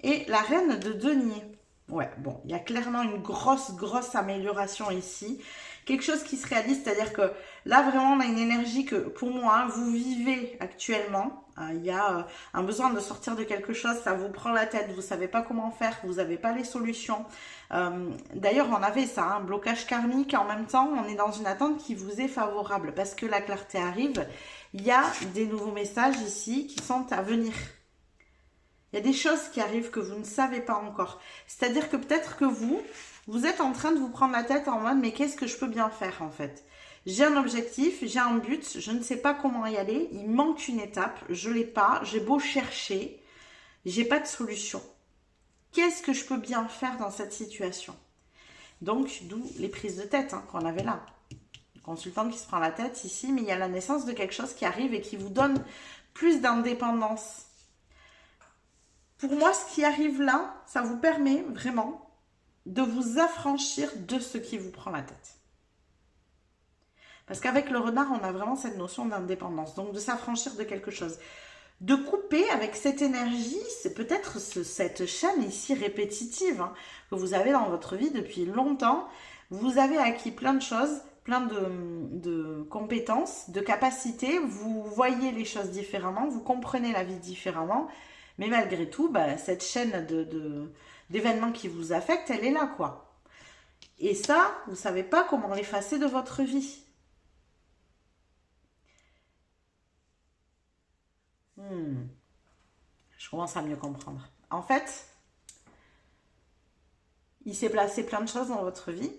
Speaker 1: Et la reine de denier. Ouais, bon, il y a clairement une grosse amélioration ici. Quelque chose qui se réalise, c'est-à-dire que là, vraiment, on a une énergie que, pour moi, hein, vous vivez actuellement. Il y a un besoin de sortir de quelque chose, ça vous prend la tête, vous ne savez pas comment faire, vous n'avez pas les solutions. D'ailleurs, on avait ça, un blocage karmique. En même temps, on est dans une attente qui vous est favorable parce que la clarté arrive. Il y a des nouveaux messages ici qui sont à venir. Il y a des choses qui arrivent que vous ne savez pas encore. C'est-à-dire que peut-être que vous êtes en train de vous prendre la tête en mode « mais qu'est-ce que je peux bien faire en fait ?» J'ai un objectif, j'ai un but, je ne sais pas comment y aller, il manque une étape, je ne l'ai pas, j'ai beau chercher, j'ai pas de solution. Qu'est-ce que je peux bien faire dans cette situation? Donc, d'où les prises de tête hein, qu'on avait là. Consultante qui se prend la tête ici, mais il y a la naissance de quelque chose qui arrive et qui vous donne plus d'indépendance. Pour moi, ce qui arrive là, ça vous permet vraiment de vous affranchir de ce qui vous prend la tête. Parce qu'avec le renard, on a vraiment cette notion d'indépendance, donc de s'affranchir de quelque chose. De couper avec cette énergie, c'est peut-être cette chaîne ici répétitive hein, que vous avez dans votre vie depuis longtemps. Vous avez acquis plein de choses, plein de compétences, de capacités. Vous voyez les choses différemment, vous comprenez la vie différemment. Mais malgré tout, bah, cette chaîne d'événements qui vous affectent, elle est là, quoi. Et ça, vous ne savez pas comment l'effacer de votre vie. Je commence à mieux comprendre. En fait, il s'est placé plein de choses dans votre vie,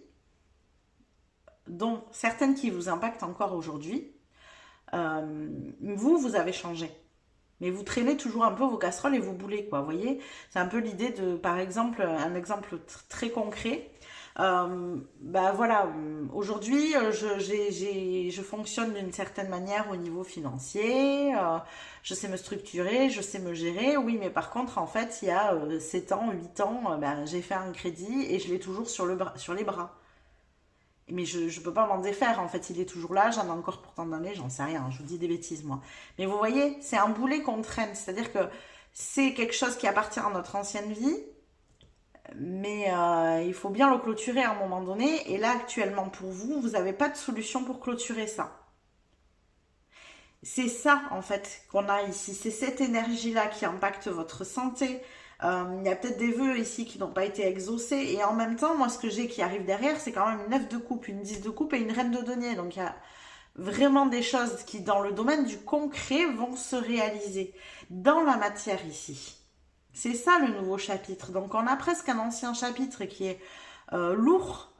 Speaker 1: dont certaines qui vous impactent encore aujourd'hui. Vous avez changé. Mais vous traînez toujours un peu vos casseroles et vos boulets, quoi. Vous voyez, c'est un peu l'idée de, par exemple, un exemple très concret. Bah voilà, aujourd'hui, je fonctionne d'une certaine manière au niveau financier. Je sais me structurer, je sais me gérer. Oui, mais par contre, en fait, il y a 7 ans, 8 ans, ben, j'ai fait un crédit et je l'ai toujours sur les bras. Mais je ne peux pas m'en défaire, en fait, il est toujours là, j'en ai encore pour tant d'années, j'en sais rien, je vous dis des bêtises, moi. Mais vous voyez, c'est un boulet qu'on traîne, c'est-à-dire que c'est quelque chose qui appartient à notre ancienne vie, mais il faut bien le clôturer à un moment donné, et là, actuellement, pour vous, vous n'avez pas de solution pour clôturer ça. C'est ça, en fait, qu'on a ici, c'est cette énergie-là qui impacte votre santé. Il y a peut-être des vœux ici qui n'ont pas été exaucés. Et en même temps, moi, ce que j'ai qui arrive derrière, c'est quand même une 9 de coupe, une 10 de coupe et une reine de denier. Donc, il y a vraiment des choses qui, dans le domaine du concret, vont se réaliser dans la matière ici. C'est ça, le nouveau chapitre. Donc, on a presque un ancien chapitre qui est lourd,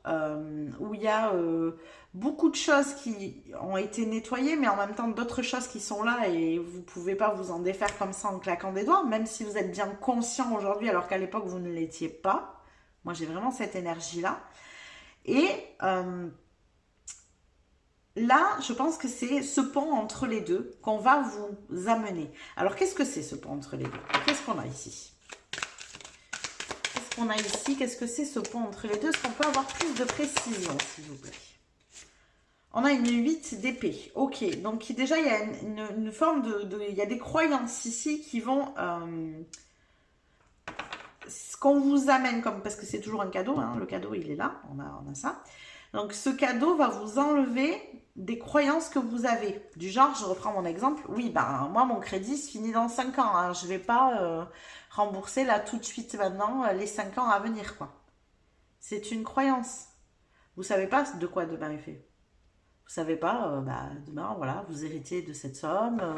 Speaker 1: où il y a beaucoup de choses qui ont été nettoyées, mais en même temps d'autres choses qui sont là et vous ne pouvez pas vous en défaire comme ça en claquant des doigts, même si vous êtes bien conscient aujourd'hui alors qu'à l'époque vous ne l'étiez pas. Moi j'ai vraiment cette énergie-là. Et là, je pense que c'est ce pont entre les deux qu'on va vous amener. Alors, qu'est-ce que c'est ce pont entre les deux? Qu'est-ce qu'on a ici? Qu'est-ce qu'on a ici? Qu'est-ce que c'est ce pont entre les deux? Est-ce qu'on peut avoir plus de précision, s'il vous plaît? On a une 8 d'épée. Ok, donc déjà, il y a une forme il y a des croyances ici qui vont... ce qu'on vous amène, comme parce que c'est toujours un cadeau, hein, le cadeau, il est là, on a ça. Donc, ce cadeau va vous enlever des croyances que vous avez. Du genre, je reprends mon exemple. Oui, ben, moi, mon crédit se finit dans 5 ans. Hein. Je ne vais pas rembourser là tout de suite maintenant les 5 ans à venir, quoi. C'est une croyance. Vous ne savez pas de quoi demain est fait. Vous savez pas, bah, demain, voilà, vous héritez de cette somme.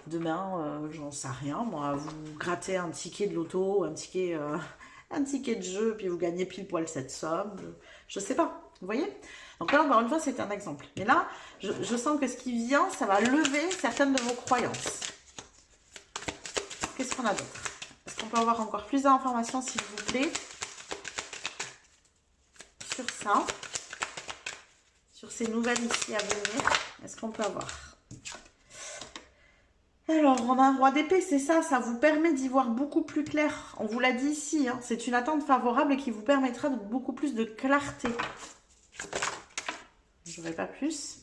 Speaker 1: Demain, j'en sais rien, moi, vous grattez un ticket de loto, un ticket de jeu, puis vous gagnez pile poil cette somme. Je sais pas, vous voyez? Donc là, encore une fois, c'est un exemple. Mais là, je sens que ce qui vient, ça va lever certaines de vos croyances. Qu'est-ce qu'on a d'autre? Est-ce qu'on peut avoir encore plus d'informations, s'il vous plaît, sur ça? Sur ces nouvelles ici à venir, est-ce qu'on peut avoir? Alors, on a un roi d'épée, c'est ça, ça vous permet d'y voir beaucoup plus clair. On vous l'a dit ici, hein, c'est une attente favorable et qui vous permettra de beaucoup plus de clarté. Je n'aurai pas plus.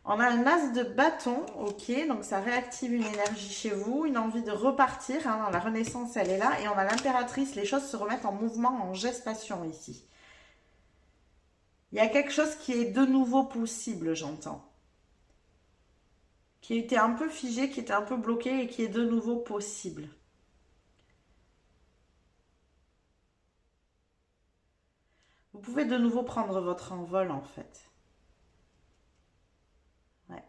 Speaker 1: On a un as de bâton, ok, donc ça réactive une énergie chez vous, une envie de repartir, hein, la renaissance elle est là, et on a l'impératrice, les choses se remettent en mouvement, en gestation ici. Il y a quelque chose qui est de nouveau possible, j'entends. Qui était un peu figé, qui était un peu bloqué et qui est de nouveau possible. Vous pouvez de nouveau prendre votre envol, en fait. Ouais.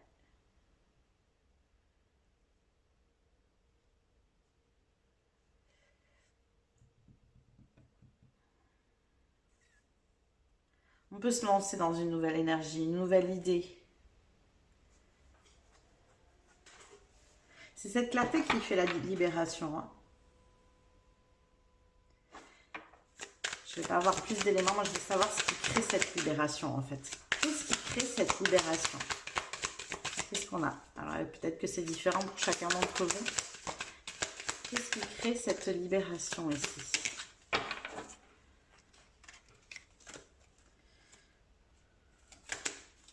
Speaker 1: On peut se lancer dans une nouvelle énergie, une nouvelle idée. C'est cette clarté qui fait la libération. Hein. Je ne vais pas avoir plus d'éléments. Moi, je veux savoir ce qui crée cette libération, en fait. Qu'est-ce qui crée cette libération? Qu'est-ce qu'on a? Alors, peut-être que c'est différent pour chacun d'entre vous. Qu'est-ce qui crée cette libération ici?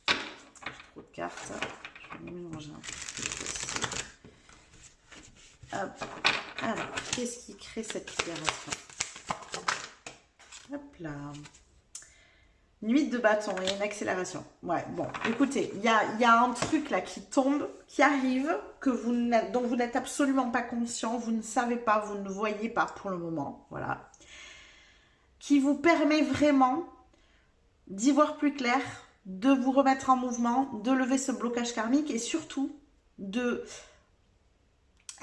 Speaker 1: Trop de cartes. Je vais mélanger un peu aussi. Hop. Alors, qu'est-ce qui crée cette libération? Hop là. Nuit de bâton et une accélération. Ouais, bon, écoutez, il y a un truc là qui tombe, qui arrive, dont vous n'êtes absolument pas conscient, vous ne savez pas, vous ne voyez pas pour le moment, voilà. Qui vous permet vraiment d'y voir plus clair, de vous remettre en mouvement, de lever ce blocage karmique et surtout de...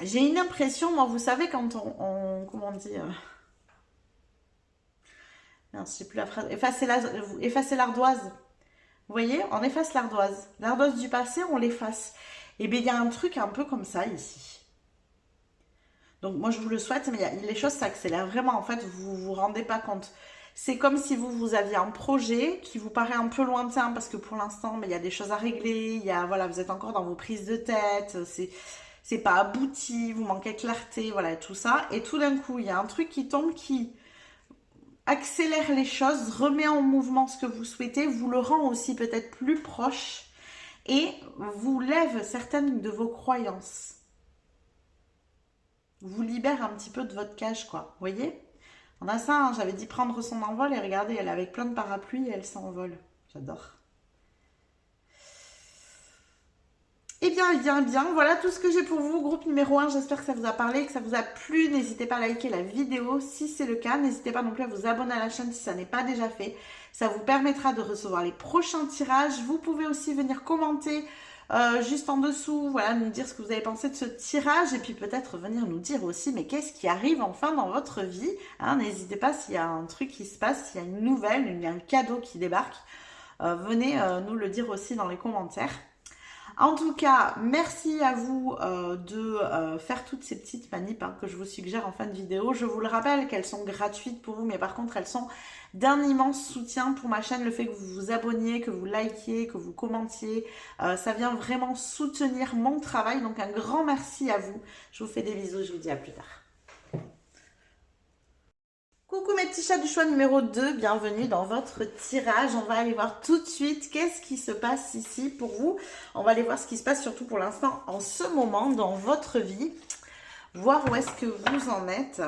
Speaker 1: J'ai une impression, moi, vous savez, quand on comment on dit... Non, je sais plus la phrase. Effacer l'ardoise. Vous voyez, on efface l'ardoise. L'ardoise du passé, on l'efface. Et bien, il y a un truc un peu comme ça ici. Donc, moi, je vous le souhaite, mais les choses s'accélèrent vraiment. En fait, vous vous rendez pas compte. C'est comme si vous aviez un projet qui vous paraît un peu lointain parce que pour l'instant, il y a des choses à régler. Voilà, vous êtes encore dans vos prises de tête. C'est pas abouti. Vous manquez de clarté. Voilà, tout ça. Et tout d'un coup, il y a un truc qui tombe qui... accélère les choses, remet en mouvement ce que vous souhaitez, vous le rend aussi peut-être plus proche et vous lève certaines de vos croyances. Vous libère un petit peu de votre cage, quoi. Vous voyez? On a ça, hein, j'avais dit prendre son envol et regardez, elle est avec plein de parapluies et elle s'envole. J'adore. Eh bien, voilà tout ce que j'ai pour vous, groupe numéro 1, j'espère que ça vous a parlé, que ça vous a plu, n'hésitez pas à liker la vidéo si c'est le cas, n'hésitez pas non plus à vous abonner à la chaîne si ça n'est pas déjà fait, ça vous permettra de recevoir les prochains tirages, vous pouvez aussi venir commenter juste en dessous, voilà, nous dire ce que vous avez pensé de ce tirage, et puis peut-être venir nous dire aussi, mais qu'est-ce qui arrive enfin dans votre vie, hein, n'hésitez pas s'il y a un truc qui se passe, s'il y a une nouvelle, il y a un cadeau qui débarque, venez nous le dire aussi dans les commentaires. En tout cas, merci à vous de faire toutes ces petites manips hein, que je vous suggère en fin de vidéo. Je vous le rappelle qu'elles sont gratuites pour vous, mais par contre, elles sont d'un immense soutien pour ma chaîne. Le fait que vous vous abonniez, que vous likiez, que vous commentiez, ça vient vraiment soutenir mon travail. Donc, un grand merci à vous. Je vous fais des bisous, je vous dis à plus tard. Coucou mes petits chats du choix numéro 2, bienvenue dans votre tirage. On va aller voir tout de suite qu'est-ce qui se passe ici pour vous. On va aller voir ce qui se passe surtout pour l'instant en ce moment dans votre vie. Voir où est-ce que vous en êtes.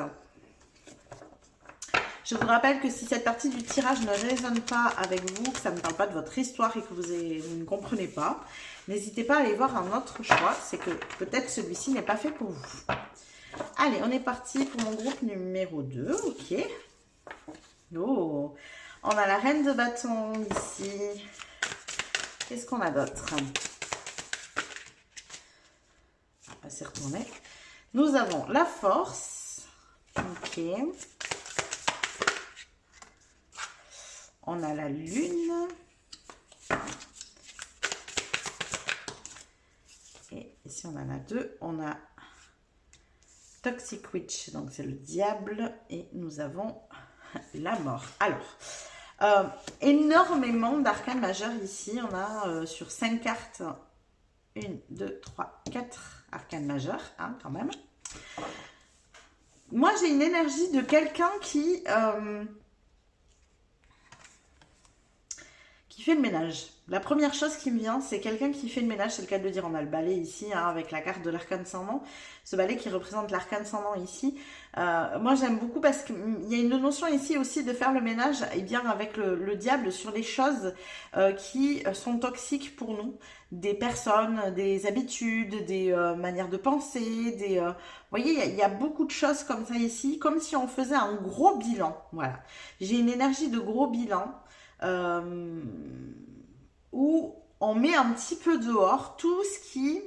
Speaker 1: Je vous rappelle que si cette partie du tirage ne résonne pas avec vous, que ça ne parle pas de votre histoire et que vous ne comprenez pas, n'hésitez pas à aller voir un autre choix. C'est que peut-être celui-ci n'est pas fait pour vous. Allez, on est parti pour mon groupe numéro 2. Ok. Oh, on a la reine de bâton ici. Qu'est-ce qu'on a d'autre? On va s'y retourner. Nous avons la force. Ok. On a la lune. Et ici, on en a deux. On a Toxic Witch, donc c'est le diable. Et nous avons la mort. Alors, énormément d'arcanes majeures ici. On a sur 5 cartes, 1, 2, 3, 4 arcanes majeures, hein, quand même. Moi, j'ai une énergie de quelqu'un qui fait le ménage. La première chose qui me vient, c'est quelqu'un qui fait le ménage. C'est le cas de le dire. On a le balai ici, hein, avec la carte de l'arcane sans nom. Ce balai qui représente l'arcane sans nom ici. Moi, j'aime beaucoup parce qu'il y a une notion ici aussi de faire le ménage et bien avec le diable sur les choses qui sont toxiques pour nous. Des personnes, des habitudes, des manières de penser. Vous voyez, il y a beaucoup de choses comme ça ici. Comme si on faisait un gros bilan. Voilà. J'ai une énergie de gros bilan. Où on met un petit peu dehors tout ce qui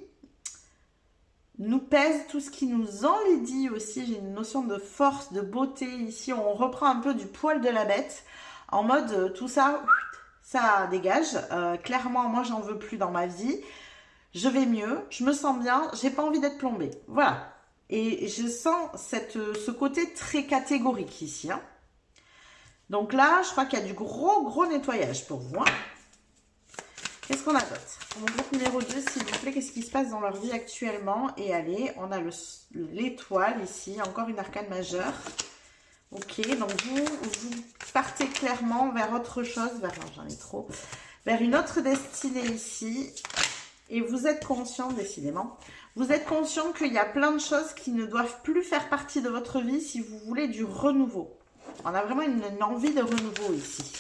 Speaker 1: nous pèse, tout ce qui nous enlaidit aussi. J'ai une notion de force, de beauté ici. On reprend un peu du poil de la bête en mode tout ça, ça dégage. Clairement, moi, j'en veux plus dans ma vie. Je vais mieux, je me sens bien, j'ai pas envie d'être plombée. Voilà. Et je sens ce côté très catégorique ici. Hein. Donc là, je crois qu'il y a du gros nettoyage pour vous. Hein. Qu'est-ce qu'on a d'autre? Pour mon groupe numéro 2, s'il vous plaît, qu'est-ce qui se passe dans leur vie actuellement? Et allez, on a l'étoile ici, encore une arcane majeure. Ok, donc vous partez clairement vers autre chose, j'en ai trop, vers une autre destinée ici. Et vous êtes conscient, décidément, vous êtes conscient qu'il y a plein de choses qui ne doivent plus faire partie de votre vie si vous voulez du renouveau. On a vraiment une envie de renouveau ici.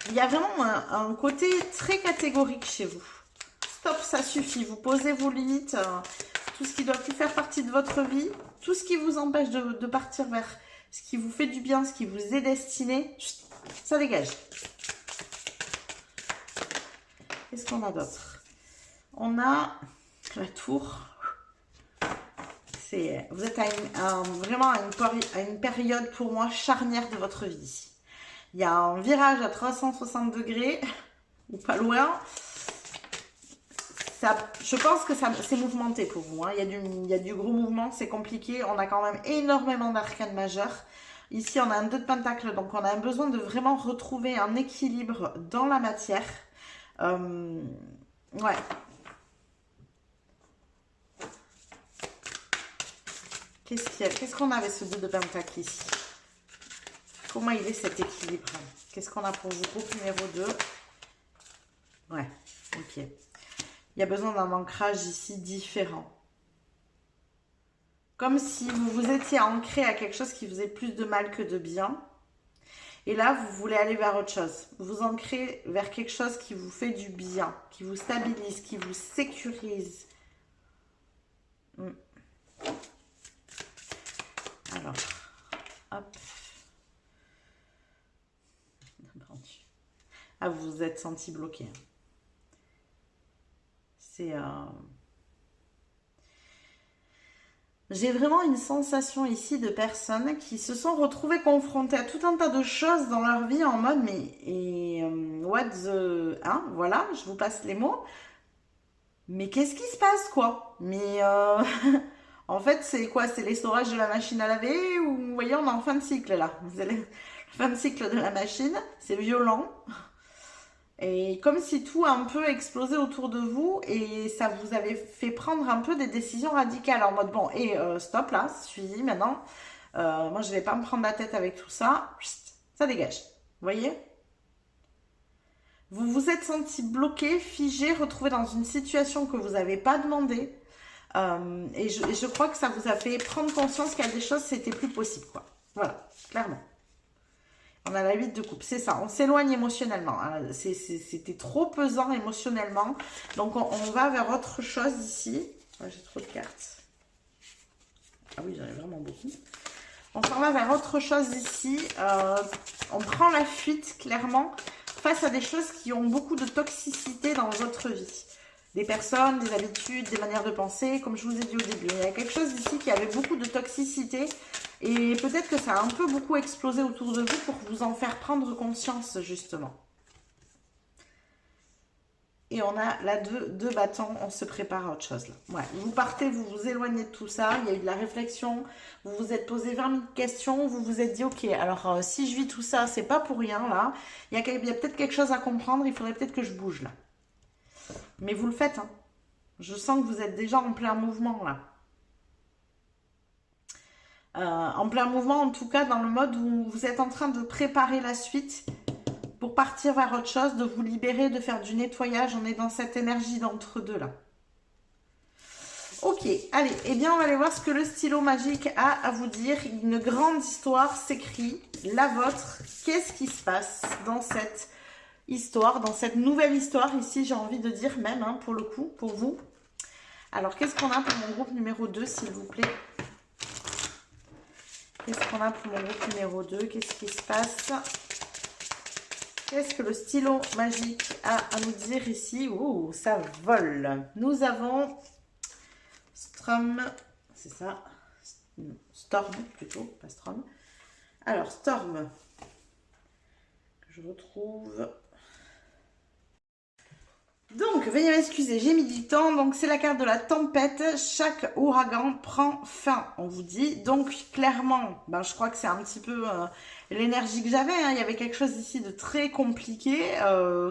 Speaker 1: Il y a vraiment un côté très catégorique chez vous. Stop, ça suffit. Vous posez vos limites. Tout ce qui doit plus faire partie de votre vie. Tout ce qui vous empêche de partir vers ce qui vous fait du bien, ce qui vous est destiné. Ça dégage. Qu'est-ce qu'on a d'autre? On a la tour. Vous êtes vraiment à une période pour moi charnière de votre vie. Il y a un virage à 360 degrés, ou pas loin. Je pense que c'est mouvementé pour vous. Hein. Il y a du gros mouvement, c'est compliqué. On a quand même énormément d'arcanes majeures. Ici, on a un 2 de pentacle, donc on a un besoin de vraiment retrouver un équilibre dans la matière. Ouais. Qu'est-ce qu'on a avec ce 2 de pentacle ici? Comment il est cet équilibre? Qu'est-ce qu'on a pour vous, groupe numéro 2? Ouais, ok. Il y a besoin d'un ancrage ici différent. Comme si vous vous étiez ancré à quelque chose qui faisait plus de mal que de bien. Et là, vous voulez aller vers autre chose. Vous ancrez vers quelque chose qui vous fait du bien, qui vous stabilise, qui vous sécurise. Alors, hop. Ah, vous vous êtes senti bloqué. C'est... J'ai vraiment une sensation ici de personnes qui se sont retrouvées confrontées à tout un tas de choses dans leur vie en mode what the... Hein, voilà, je vous passe les mots. Mais qu'est-ce qui se passe quoi? En fait c'est quoi? C'est l'essorage de la machine à laver ou vous voyez on est en fin de cycle là. Vous allez... Fin de cycle de la machine, c'est violent. Et comme si tout a un peu explosé autour de vous et ça vous avait fait prendre un peu des décisions radicales en mode bon, stop là, suivi maintenant. Moi, je vais pas me prendre la tête avec tout ça. Chut, ça dégage. Vous voyez? Vous vous êtes senti bloqué, figé, retrouvé dans une situation que vous n'avez pas demandé. Et je crois que ça vous a fait prendre conscience qu'il y a des choses, c'était plus possible, quoi. Voilà, clairement. On a la 8 de coupe, c'est ça, on s'éloigne émotionnellement. C'était trop pesant émotionnellement. Donc on va vers autre chose ici. Ouais, j'ai trop de cartes. Ah oui, j'en ai vraiment beaucoup. On s'en va vers autre chose ici. On prend la fuite clairement face à des choses qui ont beaucoup de toxicité dans votre vie. Des personnes, des habitudes, des manières de penser, comme je vous ai dit au début. Il y a quelque chose ici qui avait beaucoup de toxicité et peut-être que ça a un peu beaucoup explosé autour de vous pour vous en faire prendre conscience, justement. Et on a là deux bâtons, on se prépare à autre chose là. Ouais, vous partez, vous vous éloignez de tout ça, il y a eu de la réflexion, vous vous êtes posé 20 000 questions, vous vous êtes dit ok, alors si je vis tout ça, c'est pas pour rien là, il y a peut-être quelque chose à comprendre, il faudrait peut-être que je bouge là. Mais vous le faites, hein. Je sens que vous êtes déjà en plein mouvement là. En plein mouvement, en tout cas, dans le mode où vous êtes en train de préparer la suite pour partir vers autre chose, de vous libérer, de faire du nettoyage. On est dans cette énergie d'entre-deux là. Ok, allez, eh bien on va aller voir ce que le stylo magique a à vous dire. Une grande histoire s'écrit, la vôtre. Qu'est-ce qui se passe dans cette histoire, dans cette nouvelle histoire ici, j'ai envie de dire même, hein, pour le coup, pour vous. Alors, qu'est-ce qu'on a pour mon groupe numéro 2, s'il vous plaît? Qu'est-ce qu'on a pour mon groupe numéro 2? Qu'est-ce qui se passe? Qu'est-ce que le stylo magique a à nous dire ici? Ouh, ça vole. Nous avons Strom, c'est ça, Storm plutôt, pas Strom. Alors, Storm, que je retrouve... Donc, veuillez m'excuser, j'ai mis du temps. Donc, c'est la carte de la tempête. Chaque ouragan prend fin, on vous dit. Donc, clairement, ben, je crois que c'est un petit peu l'énergie que j'avais. Hein. Il y avait quelque chose ici de très compliqué,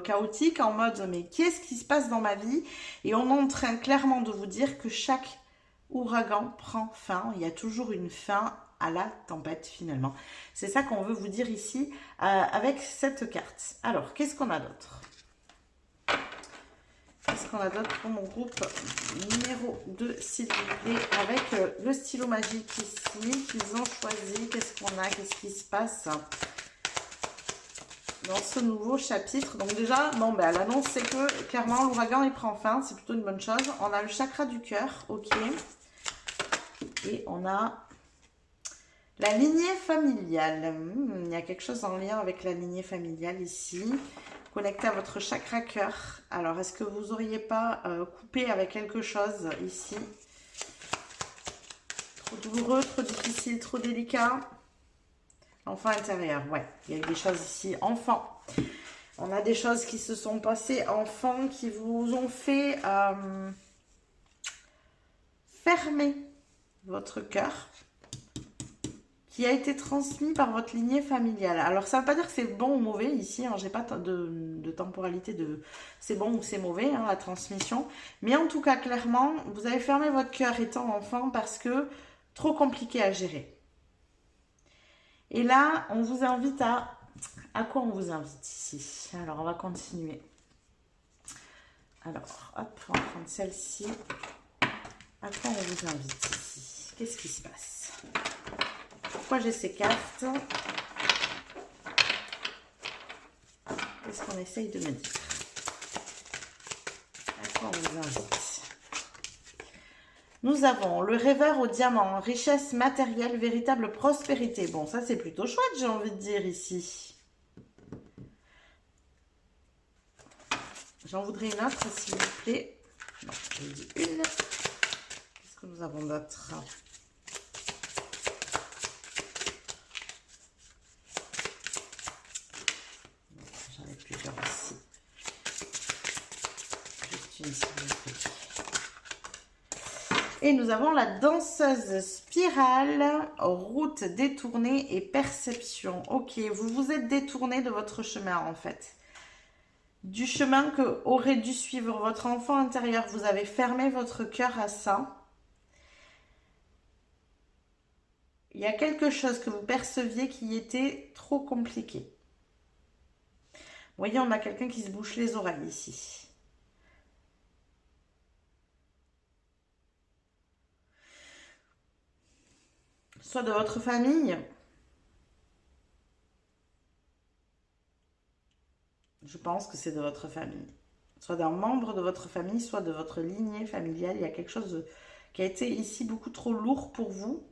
Speaker 1: chaotique, en mode, mais qu'est-ce qui se passe dans ma vie? Et on est en train clairement de vous dire que chaque ouragan prend fin. Il y a toujours une fin à la tempête, finalement. C'est ça qu'on veut vous dire ici avec cette carte. Alors, qu'est-ce qu'on a d'autre? Qu'est-ce qu'on a d'autre pour mon groupe numéro 2, s'il vous plaît, avec le stylo magique ici, qu'ils ont choisi. Qu'est-ce qu'on a? Qu'est-ce qui se passe dans ce nouveau chapitre? Donc déjà, bon, ben, l'annonce, c'est que clairement, l'ouragan, il prend fin. C'est plutôt une bonne chose. On a le chakra du cœur, ok. Et on a la lignée familiale. Il y a quelque chose en lien avec la lignée familiale ici. Connecté à votre chakra cœur. Alors, est-ce que vous n'auriez pas coupé avec quelque chose ici? Trop douloureux, trop difficile, trop délicat? Enfant intérieur, ouais. Il y a des choses ici. Enfant. On a des choses qui se sont passées. Enfants qui vous ont fait fermer votre cœur, qui a été transmis par votre lignée familiale. Alors, ça ne veut pas dire que c'est bon ou mauvais ici. Hein, j'ai pas de temporalité de c'est bon ou c'est mauvais, hein, la transmission. Mais en tout cas, clairement, vous avez fermé votre cœur étant enfant parce que trop compliqué à gérer. Et là, on vous invite à... À quoi on vous invite ici? Alors, on va continuer. Alors, hop, on va prendre celle-ci. À quoi on vous invite ici? Qu'est-ce qui se passe? Pourquoi j'ai ces cartes? Qu'est-ce qu'on essaye de me dire? À quoi on vous invite? Nous avons le rêveur au diamant, richesse matérielle, véritable prospérité. Bon, ça c'est plutôt chouette, j'ai envie de dire ici. J'en voudrais une autre, s'il vous plaît. Non, j'ai dit une. Qu'est-ce que nous avons d'autre? s'il vous plaît. Et nous avons la danseuse spirale, route détournée et perception. Ok, vous vous êtes détourné de votre chemin en fait. Du chemin que aurait dû suivre votre enfant intérieur. Vous avez fermé votre cœur à ça. Il y a quelque chose que vous perceviez qui était trop compliqué. Vous voyez, on a quelqu'un qui se bouche les oreilles ici. Soit de votre famille. Je pense que c'est de votre famille. Soit d'un membre de votre famille, soit de votre lignée familiale. Il y a quelque chose qui a été ici beaucoup trop lourd pour vous.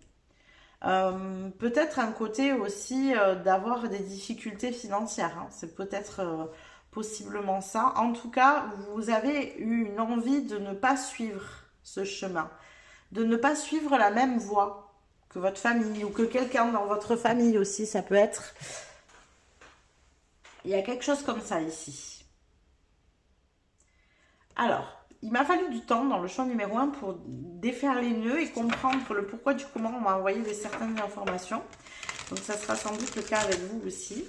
Speaker 1: Peut-être un côté aussi d'avoir des difficultés financières. Hein. C'est peut-être possiblement ça. En tout cas, vous avez eu une envie de ne pas suivre ce chemin. De ne pas suivre la même voie que votre famille ou que quelqu'un dans votre famille aussi. Ça peut être... Il y a quelque chose comme ça ici. Alors, il m'a fallu du temps dans le champ numéro 1 pour défaire les nœuds et comprendre le pourquoi du comment on m'a envoyé certaines informations. Donc, ça sera sans doute le cas avec vous aussi.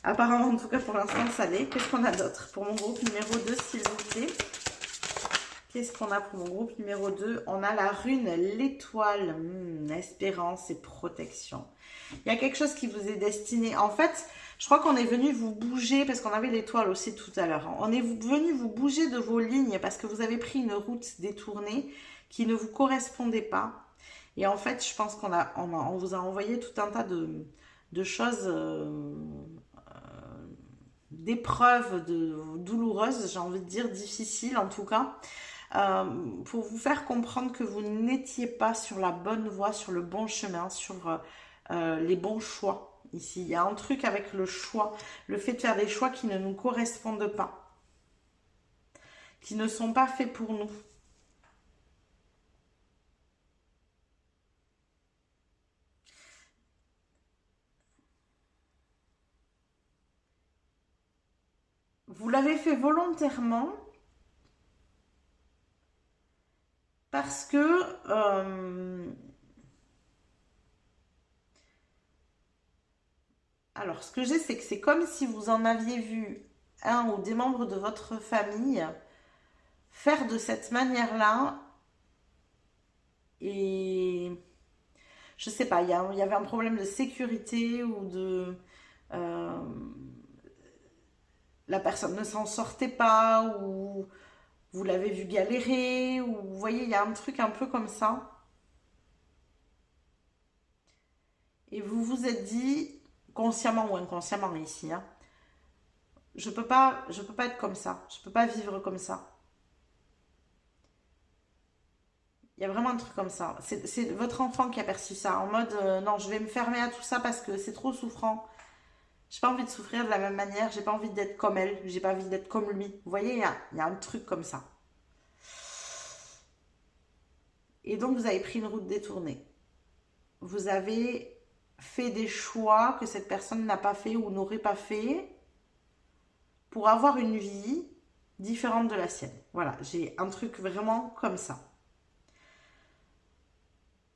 Speaker 1: Apparemment, en tout cas, pour l'instant, ça l'est. Qu'est-ce qu'on a d'autre pour mon groupe numéro 2, s'il vous plaît? Qu'est-ce qu'on a pour mon groupe numéro 2? On a la rune, l'étoile, espérance et protection. Il y a quelque chose qui vous est destiné. En fait, je crois qu'on est venu vous bouger, parce qu'on avait l'étoile aussi tout à l'heure. On est venu vous bouger de vos lignes, parce que vous avez pris une route détournée qui ne vous correspondait pas. Et en fait, je pense on vous a envoyé tout un tas de choses, d'épreuves douloureuses, j'ai envie de dire, difficiles en tout cas. Pour vous faire comprendre que vous n'étiez pas sur la bonne voie, sur le bon chemin, sur les bons choix. Ici, il y a un truc avec le choix, le fait de faire des choix qui ne nous correspondent pas, qui ne sont pas faits pour nous. Vous l'avez fait volontairement parce que alors ce que j'ai, c'est que c'est comme si vous en aviez vu un ou des membres de votre famille faire de cette manière-là et je sais pas, il y avait un problème de sécurité ou de la personne ne s'en sortait pas ou vous l'avez vu galérer ou vous voyez, il y a un truc un peu comme ça. Et vous vous êtes dit, consciemment ou inconsciemment ici, hein, je peux pas être comme ça, je peux pas vivre comme ça. Il y a vraiment un truc comme ça. C'est votre enfant qui a perçu ça, en mode, non, je vais me fermer à tout ça parce que c'est trop souffrant. J'ai pas envie de souffrir de la même manière, j'ai pas envie d'être comme elle, j'ai pas envie d'être comme lui. Vous voyez, il y a un truc comme ça. Et donc, vous avez pris une route détournée. Vous avez fait des choix que cette personne n'a pas fait ou n'aurait pas fait pour avoir une vie différente de la sienne. Voilà, j'ai un truc vraiment comme ça.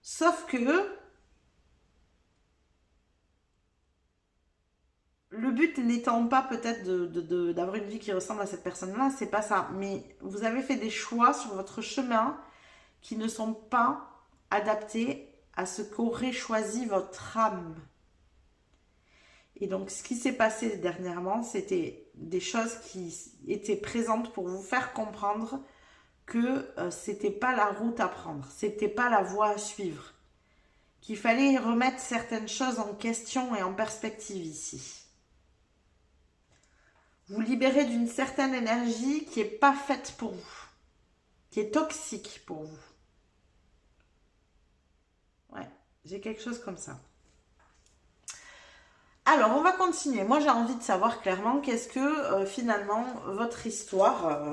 Speaker 1: Sauf que le but n'étant pas peut-être d'avoir une vie qui ressemble à cette personne-là, c'est pas ça. Mais vous avez fait des choix sur votre chemin qui ne sont pas adaptés à ce qu'aurait choisi votre âme. Et donc, ce qui s'est passé dernièrement, c'était des choses qui étaient présentes pour vous faire comprendre que c'était pas la route à prendre, c'était pas la voie à suivre, qu'il fallait remettre certaines choses en question et en perspective ici. Vous libérez d'une certaine énergie qui n'est pas faite pour vous, qui est toxique pour vous. Ouais, j'ai quelque chose comme ça. Alors, on va continuer. Moi, j'ai envie de savoir clairement qu'est-ce que finalement votre histoire,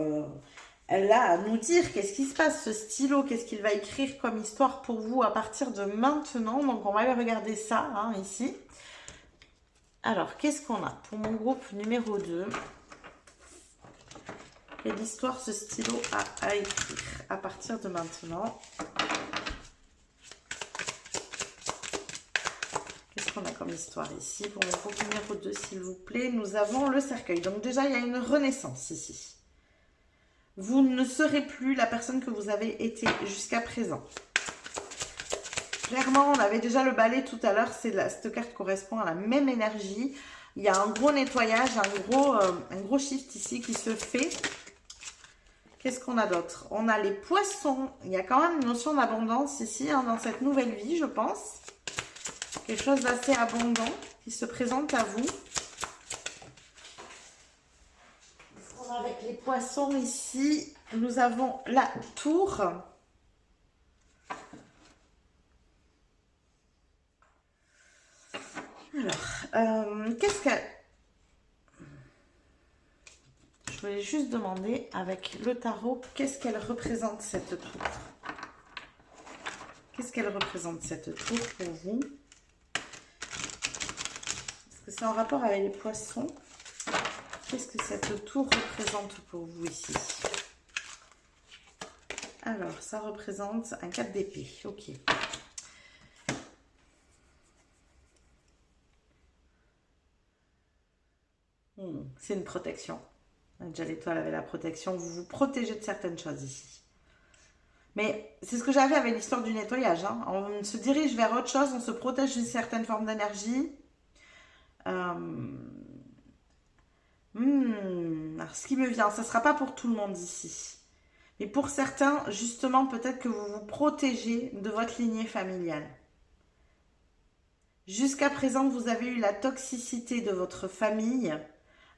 Speaker 1: elle a à nous dire. Qu'est-ce qui se passe, ce stylo, qu'est-ce qu'il va écrire comme histoire pour vous à partir de maintenant. Donc, on va aller regarder ça, hein, ici. Alors, qu'est-ce qu'on a pour mon groupe numéro 2? Quelle histoire ce stylo a à écrire à partir de maintenant? Qu'est-ce qu'on a comme histoire ici? Pour mon groupe numéro 2, s'il vous plaît, nous avons le cercueil. Donc déjà, il y a une renaissance ici. Vous ne serez plus la personne que vous avez été jusqu'à présent. Clairement, on avait déjà le balai tout à l'heure. Cette carte correspond à la même énergie. Il y a un gros nettoyage, un gros shift ici qui se fait. Qu'est-ce qu'on a d'autre? On a les poissons. Il y a quand même une notion d'abondance ici, hein, dans cette nouvelle vie, je pense. Quelque chose d'assez abondant qui se présente à vous. Avec les poissons ici, nous avons la tour. Alors, qu'est-ce que... Je voulais juste demander avec le tarot, qu'est-ce qu'elle représente cette tour? Qu'est-ce qu'elle représente cette tour pour vous? Est-ce que c'est en rapport avec les poissons? Qu'est-ce que cette tour représente pour vous ici? Alors, ça représente un 4 d'épée. Ok. C'est une protection. Déjà, l'étoile avait la protection. Vous vous protégez de certaines choses ici. Mais c'est ce que j'avais avec l'histoire du nettoyage. Hein. On se dirige vers autre chose. On se protège d'une certaine forme d'énergie. Alors, ce qui me vient, ça ne sera pas pour tout le monde ici. Mais pour certains, justement, peut-être que vous vous protégez de votre lignée familiale. Jusqu'à présent, vous avez eu la toxicité de votre famille.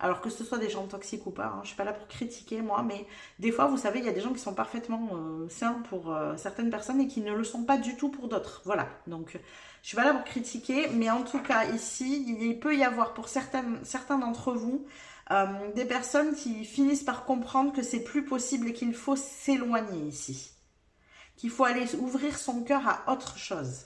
Speaker 1: Alors que ce soit des gens toxiques ou pas, hein, je ne suis pas là pour critiquer moi, mais des fois, vous savez, il y a des gens qui sont parfaitement sains pour certaines personnes et qui ne le sont pas du tout pour d'autres. Voilà, donc je ne suis pas là pour critiquer, mais en tout cas, ici, il peut y avoir pour certains d'entre vous des personnes qui finissent par comprendre que c'est plus possible et qu'il faut s'éloigner ici. Qu'il faut aller ouvrir son cœur à autre chose.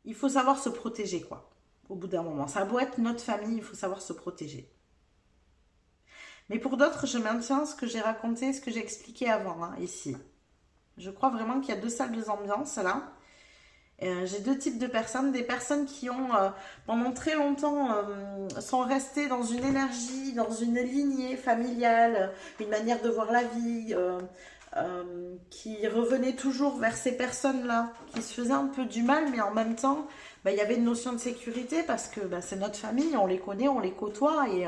Speaker 1: Il faut savoir se protéger, quoi. Au bout d'un moment. Ça a beau être notre famille, il faut savoir se protéger. Mais pour d'autres, je maintiens ce que j'ai raconté, ce que j'ai expliqué avant, hein, ici. Je crois vraiment qu'il y a deux salles, deux ambiances, là. J'ai deux types de personnes. Des personnes qui ont, pendant très longtemps, sont restées dans une énergie, dans une lignée familiale, une manière de voir la vie, qui revenaient toujours vers ces personnes-là, qui se faisaient un peu du mal, mais en même temps, il y avait une notion de sécurité parce que c'est notre famille, on les connaît, on les côtoie et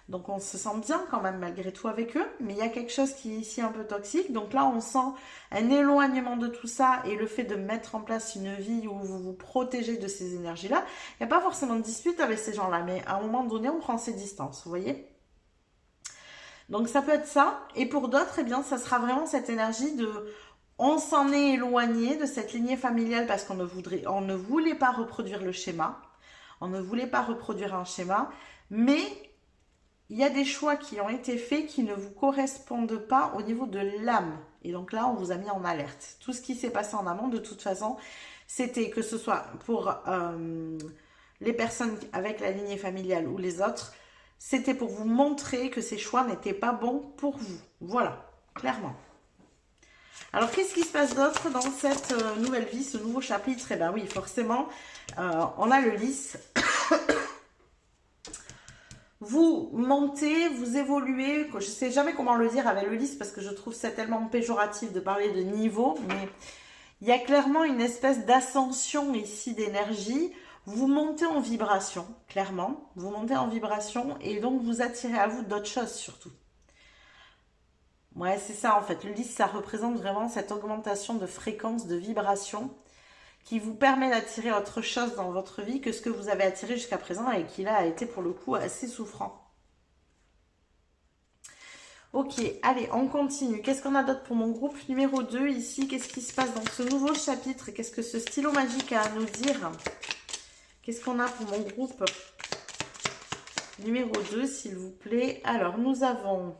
Speaker 1: donc on se sent bien quand même malgré tout avec eux, mais il y a quelque chose qui est ici un peu toxique, donc là on sent un éloignement de tout ça et le fait de mettre en place une vie où vous vous protégez de ces énergies-là. Il n'y a pas forcément de dispute avec ces gens-là, mais à un moment donné on prend ses distances, vous voyez. Donc ça peut être ça, et pour d'autres, eh bien, ça sera vraiment cette énergie de on s'en est éloigné de cette lignée familiale parce qu'on ne voulait pas reproduire le schéma, on ne voulait pas reproduire un schéma, mais il y a des choix qui ont été faits qui ne vous correspondent pas au niveau de l'âme. Et donc là, on vous a mis en alerte. Tout ce qui s'est passé en amont, de toute façon, c'était que ce soit pour les personnes avec la lignée familiale ou les autres, c'était pour vous montrer que ces choix n'étaient pas bons pour vous. Voilà, clairement. Alors, qu'est-ce qui se passe d'autre dans cette nouvelle vie, ce nouveau chapitre? Eh bien oui, forcément, on a le lys. Vous montez, vous évoluez, je ne sais jamais comment le dire avec le lys parce que je trouve ça tellement péjoratif de parler de niveau, mais il y a clairement une espèce d'ascension ici d'énergie. Vous montez en vibration, clairement. Vous montez en vibration et donc vous attirez à vous d'autres choses surtout. Ouais, c'est ça en fait. Le lys, ça représente vraiment cette augmentation de fréquence, de vibration qui vous permet d'attirer autre chose dans votre vie que ce que vous avez attiré jusqu'à présent et qui là a été pour le coup assez souffrant. Ok, allez, on continue. Qu'est-ce qu'on a d'autre pour mon groupe numéro 2 ici? Qu'est-ce qui se passe dans ce nouveau chapitre? Qu'est-ce que ce stylo magique a à nous dire? Qu'est-ce qu'on a pour mon groupe numéro 2, s'il vous plaît? Alors, nous avons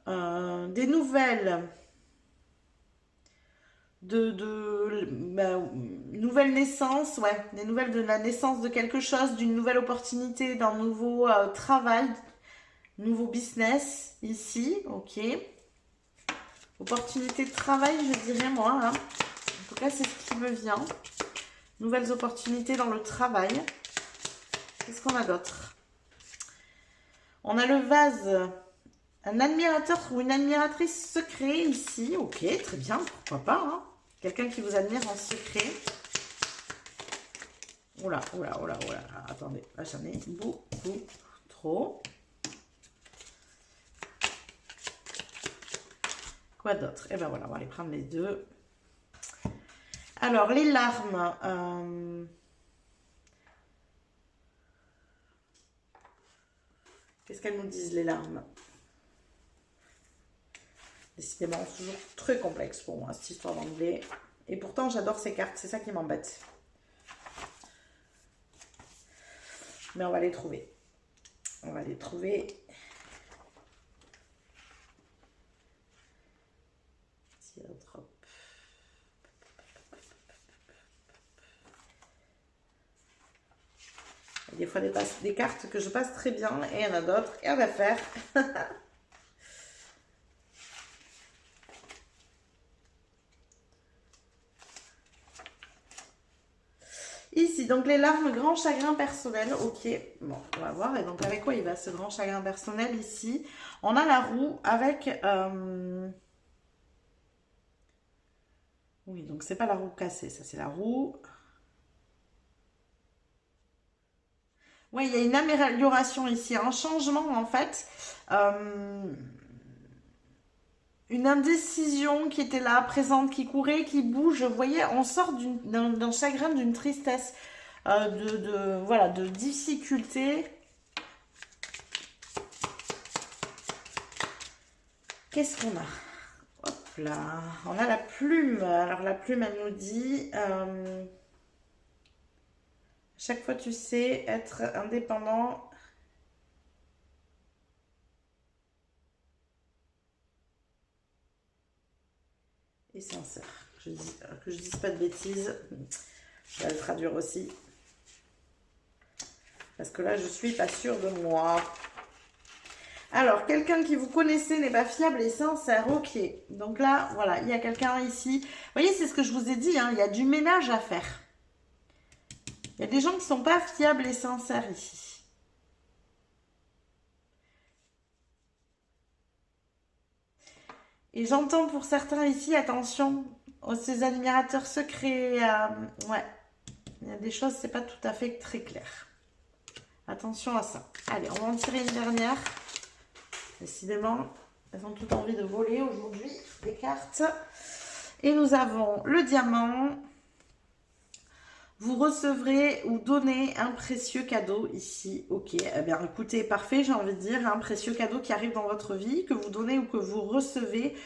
Speaker 1: des nouvelles nouvelles naissances, ouais, des nouvelles de la naissance de quelque chose, d'une nouvelle opportunité, d'un nouveau travail, Nouveau business ici, ok. Opportunité de travail, je dirais moi. Hein. En tout cas, c'est ce qui me vient. Nouvelles opportunités dans le travail. Qu'est-ce qu'on a d'autre? On a le vase. Un admirateur ou une admiratrice secret ici. Ok, très bien, pourquoi pas. Hein. Quelqu'un qui vous admire en secret. Oula, oula, oula, oula. Attendez, là j'en ai beaucoup trop. Quoi d'autre? Eh ben voilà, on va aller prendre les deux. Alors, les larmes. Qu'est-ce qu'elles nous disent, les larmes? Décidément, c'est toujours très complexe pour moi, cette histoire d'anglais. Et pourtant, j'adore ces cartes, c'est ça qui m'embête. Mais on va les trouver. On va les trouver. Teardrop. Il y a des fois des cartes que je passe très bien et il y en a d'autres, et on va faire. Ici, donc les larmes, grand chagrin personnel. Ok, bon, on va voir. Et donc, avec quoi il va ce grand chagrin personnel ici? On a la roue avec... Oui, donc c'est pas la roue cassée, ça c'est la roue... Oui, il y a une amélioration ici, un changement en fait. Une indécision qui était là, présente, qui courait, qui bouge. Vous voyez, on sort d'un chagrin, d'une tristesse, voilà, de difficulté. Qu'est-ce qu'on a? Hop là, on a la plume. Alors la plume, elle nous dit... chaque fois, tu sais, être indépendant. Et sincère. Que je dise pas de bêtises. Je vais le traduire aussi. Parce que là, je suis pas sûre de moi. Alors, quelqu'un qui vous connaissez n'est pas fiable et sincère. Ok. Donc là, voilà, il y a quelqu'un ici. Vous voyez, c'est ce que je vous ai dit. Hein, il y a du ménage à faire. Il y a des gens qui ne sont pas fiables et sincères ici. Et j'entends pour certains ici, attention, ces admirateurs secrets. Ouais, il y a des choses, c'est pas tout à fait très clair. Attention à ça. Allez, on va en tirer une dernière. Décidément, elles ont toutes envie de voler aujourd'hui, les cartes. Et nous avons le diamant. Vous recevrez ou donnez un précieux cadeau ici. Ok, eh bien écoutez, parfait, j'ai envie de dire, un précieux cadeau qui arrive dans votre vie, que vous donnez ou que vous recevez,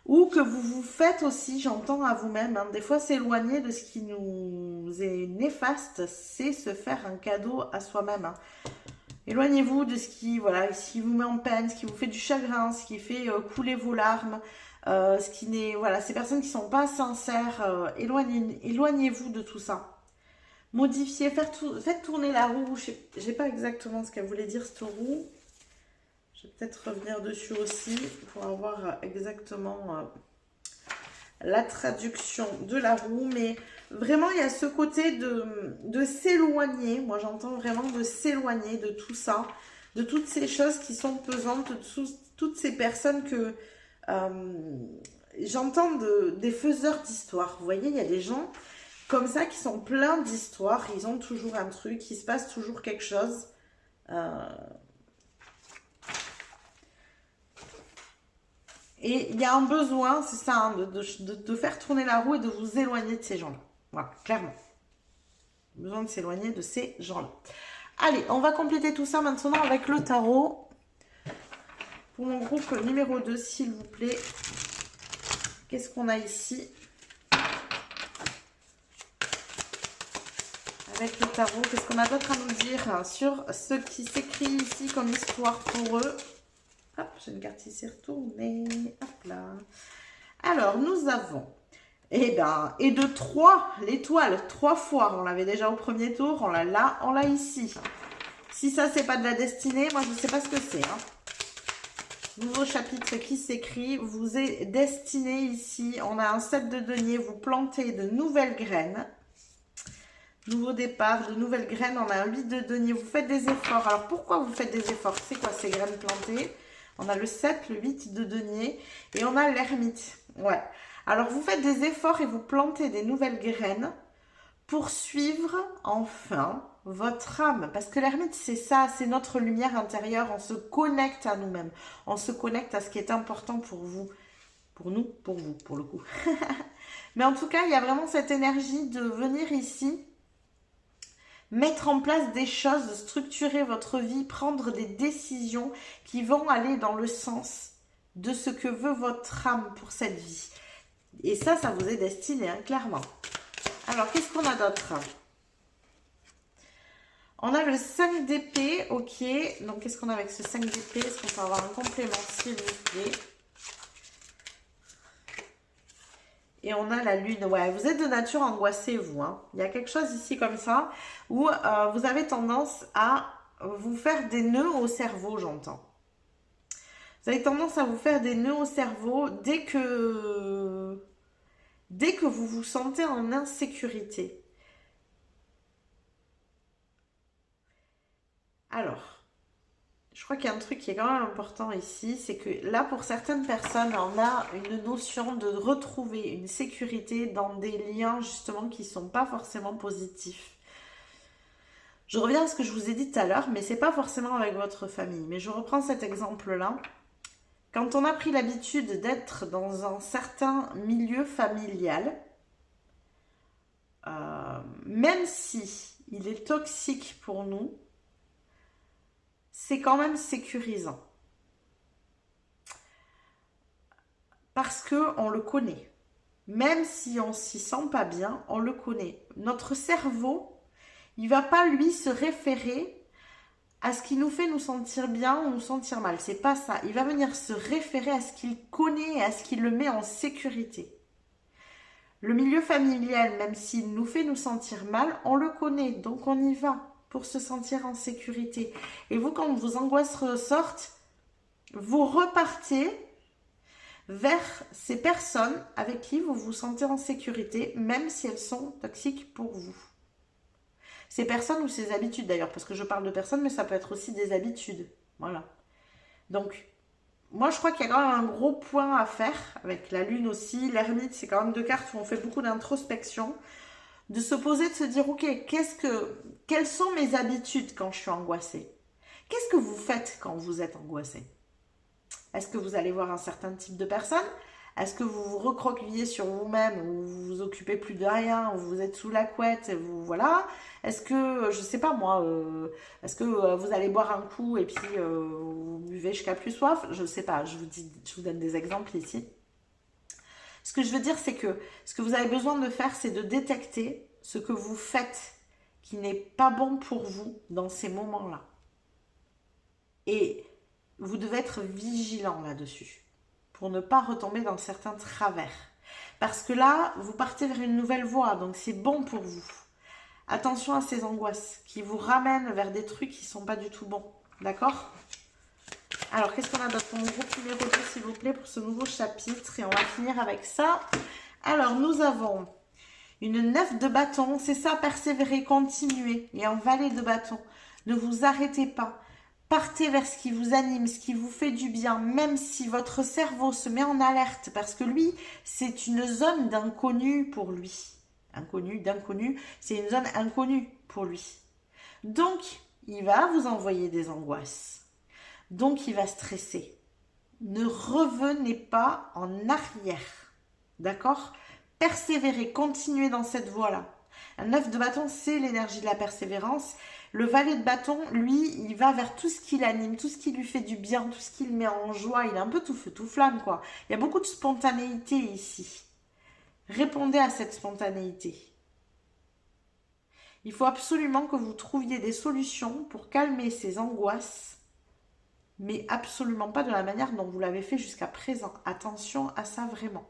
Speaker 1: ou que vous vous faites aussi, j'entends à vous-même. Hein. Des fois, s'éloigner de ce qui nous est néfaste, c'est se faire un cadeau à soi-même. Hein. Éloignez-vous de ce qui, voilà, ce qui vous met en peine, ce qui vous fait du chagrin, ce qui fait couler vos larmes, ce qui n'est, voilà, ces personnes qui ne sont pas sincères, éloignez-vous de tout ça. Modifier, faites tourner la roue. Je n'ai pas exactement ce qu'elle voulait dire, cette roue. Je vais peut-être revenir dessus aussi pour avoir exactement la traduction de la roue. Mais vraiment, il y a ce côté de s'éloigner. Moi, j'entends vraiment de s'éloigner de tout ça, de toutes ces choses qui sont pesantes, de toutes ces personnes que j'entends des faiseurs d'histoire. Vous voyez, il y a des gens... comme ça, qui sont pleins d'histoires, ils ont toujours un truc, il se passe toujours quelque chose. Et il y a un besoin, c'est ça, hein, de faire tourner la roue et de vous éloigner de ces gens-là. Voilà, clairement. Besoin de s'éloigner de ces gens-là. Allez, on va compléter tout ça maintenant avec le tarot. Pour mon groupe numéro 2, s'il vous plaît. Qu'est-ce qu'on a ici ? Avec le tarot, qu'est-ce qu'on a d'autre à nous dire sur ce qui s'écrit ici comme histoire pour eux? Hop, j'ai une carte ici retournée. Hop là. Alors, nous avons, et de 3, l'étoile, 3 fois. On l'avait déjà au premier tour, on l'a là, on l'a ici. Si ça, c'est pas de la destinée, moi, je ne sais pas ce que c'est. Hein. Nouveau chapitre qui s'écrit, vous est destiné ici, on a un 7 de denier, vous plantez de nouvelles graines. Nouveau départ, de nouvelles graines, on a un 8 de denier, vous faites des efforts. Alors pourquoi vous faites des efforts? C'est quoi ces graines plantées? On a le 7, le 8 de denier et on a l'ermite. Ouais. Alors vous faites des efforts et vous plantez des nouvelles graines pour suivre enfin votre âme. Parce que l'ermite, c'est ça, c'est notre lumière intérieure. On se connecte à nous-mêmes. On se connecte à ce qui est important pour vous. Pour nous, pour vous, pour le coup. Mais en tout cas, il y a vraiment cette énergie de venir ici, mettre en place des choses, structurer votre vie, prendre des décisions qui vont aller dans le sens de ce que veut votre âme pour cette vie. Et ça vous est destiné, hein, clairement. Alors, qu'est-ce qu'on a d'autre? On a le 5 d'épée, ok. Donc, qu'est-ce qu'on a avec ce 5 d'épée? Est-ce qu'on peut avoir un complément, s'il vous plaît? Et on a la lune. Ouais, vous êtes de nature angoissée, vous. Hein. Il y a quelque chose ici comme ça où vous avez tendance à vous faire des nœuds au cerveau, j'entends. Vous avez tendance à vous faire des nœuds au cerveau dès que vous vous sentez en insécurité. Alors, je crois qu'il y a un truc qui est quand même important ici, c'est que là, pour certaines personnes, on a une notion de retrouver une sécurité dans des liens justement qui ne sont pas forcément positifs. Je reviens à ce que je vous ai dit tout à l'heure, mais c'est pas forcément avec votre famille. Mais je reprends cet exemple-là. Quand on a pris l'habitude d'être dans un certain milieu familial, même si il est toxique pour nous, c'est quand même sécurisant. Parce qu'on le connaît. Même si on s'y sent pas bien, on le connaît. Notre cerveau, il va pas lui se référer à ce qui nous fait nous sentir bien ou nous sentir mal. C'est pas ça. Il va venir se référer à ce qu'il connaît et à ce qui le met en sécurité. Le milieu familial, même s'il nous fait nous sentir mal, on le connaît. Donc on y va pour se sentir en sécurité. Et vous, quand vos angoisses ressortent, vous repartez vers ces personnes avec qui vous vous sentez en sécurité, même si elles sont toxiques pour vous. Ces personnes ou ces habitudes d'ailleurs, parce que je parle de personnes, mais ça peut être aussi des habitudes. Voilà. Donc, moi je crois qu'il y a quand même un gros point à faire, avec la lune aussi. L'ermite, c'est quand même deux cartes où on fait beaucoup d'introspection. De se poser, de se dire, ok, quelles sont mes habitudes quand je suis angoissée? Qu'est-ce que vous faites quand vous êtes angoissé? Est-ce que vous allez voir un certain type de personne? Est-ce que vous vous recroquevillez sur vous-même, ou vous vous occupez plus de rien, ou vous êtes sous la couette, vous voilà? Est-ce que, je sais pas moi, est-ce que vous allez boire un coup et puis vous buvez jusqu'à plus soif? Je sais pas, je vous donne des exemples ici. Ce que je veux dire, c'est que ce que vous avez besoin de faire, c'est de détecter ce que vous faites qui n'est pas bon pour vous dans ces moments-là. Et vous devez être vigilant là-dessus pour ne pas retomber dans certains travers. Parce que là, vous partez vers une nouvelle voie, donc c'est bon pour vous. Attention à ces angoisses qui vous ramènent vers des trucs qui ne sont pas du tout bons. D'accord? Alors, qu'est-ce qu'on a d'autre pour mon groupe numéro 2, s'il vous plaît, pour ce nouveau chapitre? Et on va finir avec ça. Alors, nous avons une 9 de bâton. C'est ça, persévérer, continuer. Et un valet de bâton. Ne vous arrêtez pas. Partez vers ce qui vous anime, ce qui vous fait du bien, même si votre cerveau se met en alerte, parce que lui, c'est une zone d'inconnu pour lui. D'inconnu, c'est une zone inconnue pour lui. Donc, il va vous envoyer des angoisses. Donc, il va stresser. Ne revenez pas en arrière. D'accord? Persévérez, continuez dans cette voie-là. Un 9 de bâton, c'est l'énergie de la persévérance. Le valet de bâton, lui, il va vers tout ce qui l'anime, tout ce qui lui fait du bien, tout ce qui le met en joie. Il est un peu tout feu, tout flamme, quoi. Il y a beaucoup de spontanéité ici. Répondez à cette spontanéité. Il faut absolument que vous trouviez des solutions pour calmer ces angoisses, mais absolument pas de la manière dont vous l'avez fait jusqu'à présent. Attention à ça vraiment.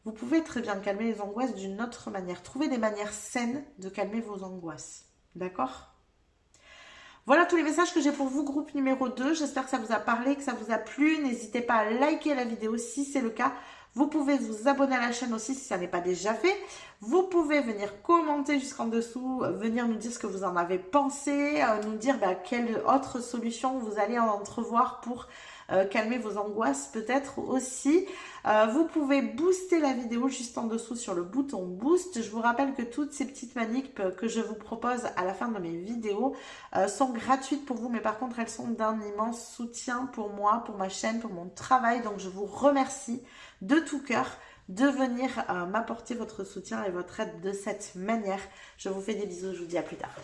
Speaker 1: Vous pouvez très bien calmer les angoisses d'une autre manière. Trouvez des manières saines de calmer vos angoisses. D'accord? Voilà tous les messages que j'ai pour vous, groupe numéro 2. J'espère que ça vous a parlé, que ça vous a plu. N'hésitez pas à liker la vidéo si c'est le cas. Vous pouvez vous abonner à la chaîne aussi si ça n'est pas déjà fait. Vous pouvez venir commenter jusqu'en dessous, venir nous dire ce que vous en avez pensé, nous dire quelle autre solution vous allez en entrevoir pour calmer vos angoisses peut-être aussi. Vous pouvez booster la vidéo juste en dessous sur le bouton boost. Je vous rappelle que toutes ces petites manips que je vous propose à la fin de mes vidéos sont gratuites pour vous, mais par contre elles sont d'un immense soutien pour moi, pour ma chaîne, pour mon travail. Donc je vous remercie de tout cœur de venir m'apporter votre soutien et votre aide de cette manière. Je vous fais des bisous, je vous dis à plus tard.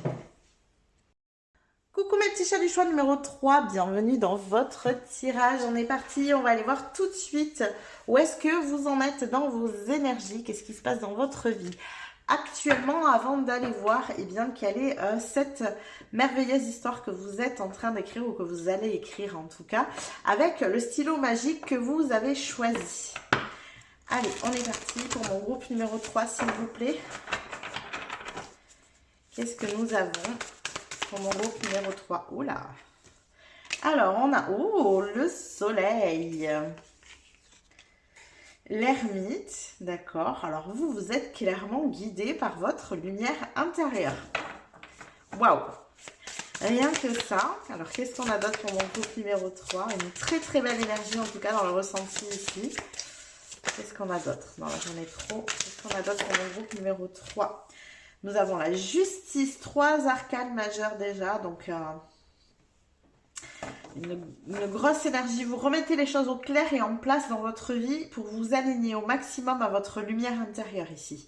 Speaker 1: Coucou mes petits chats du choix numéro 3, bienvenue dans votre tirage. On est parti, on va aller voir tout de suite où est-ce que vous en êtes dans vos énergies, qu'est-ce qui se passe dans votre vie actuellement, avant d'aller voir quelle est cette merveilleuse histoire que vous êtes en train d'écrire ou que vous allez écrire en tout cas, avec le stylo magique que vous avez choisi. Allez, on est parti pour mon groupe numéro 3, s'il vous plaît. Qu'est-ce que nous avons pour mon groupe numéro 3? Oula! Alors, on a... Oh, le soleil! L'ermite, d'accord. Alors, vous êtes clairement guidé par votre lumière intérieure. Waouh! Rien que ça. Alors, qu'est-ce qu'on a d'autre pour mon groupe numéro 3? Une très très belle énergie, en tout cas, dans le ressenti ici. Qu'est-ce qu'on a d'autre? Non, là, j'en ai trop. Qu'est-ce qu'on a d'autre pour mon groupe numéro 3? Nous avons la justice, 3 arcanes majeures déjà. Donc, une grosse énergie. Vous remettez les choses au clair et en place dans votre vie pour vous aligner au maximum à votre lumière intérieure ici.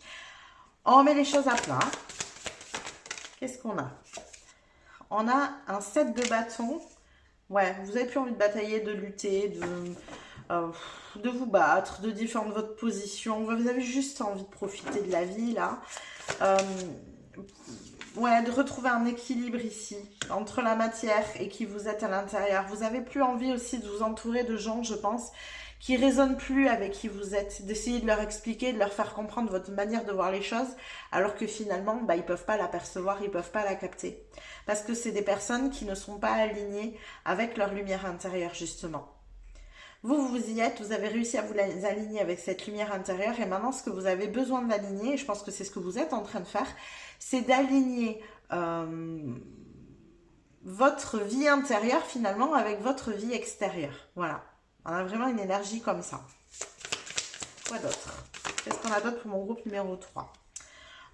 Speaker 1: On met les choses à plat. Qu'est-ce qu'on a? On a un 7 de bâton. Ouais, vous n'avez plus envie de batailler, de lutter, de vous battre, de défendre votre position. Vous avez juste envie de profiter de la vie là. Ouais, de retrouver un équilibre ici entre la matière et qui vous êtes à l'intérieur. Vous n'avez plus envie aussi de vous entourer de gens, je pense, qui résonnent plus avec qui vous êtes. D'essayer de leur expliquer, de leur faire comprendre votre manière de voir les choses, alors que finalement, ils peuvent pas l'apercevoir, ils peuvent pas la capter. Parce que c'est des personnes qui ne sont pas alignées avec leur lumière intérieure, justement. Vous y êtes, vous avez réussi à vous aligner avec cette lumière intérieure et maintenant ce que vous avez besoin d'aligner, et je pense que c'est ce que vous êtes en train de faire, c'est d'aligner votre vie intérieure finalement avec votre vie extérieure. Voilà, on a vraiment une énergie comme ça. Quoi d'autre? Qu'est-ce qu'on a d'autre pour mon groupe numéro 3?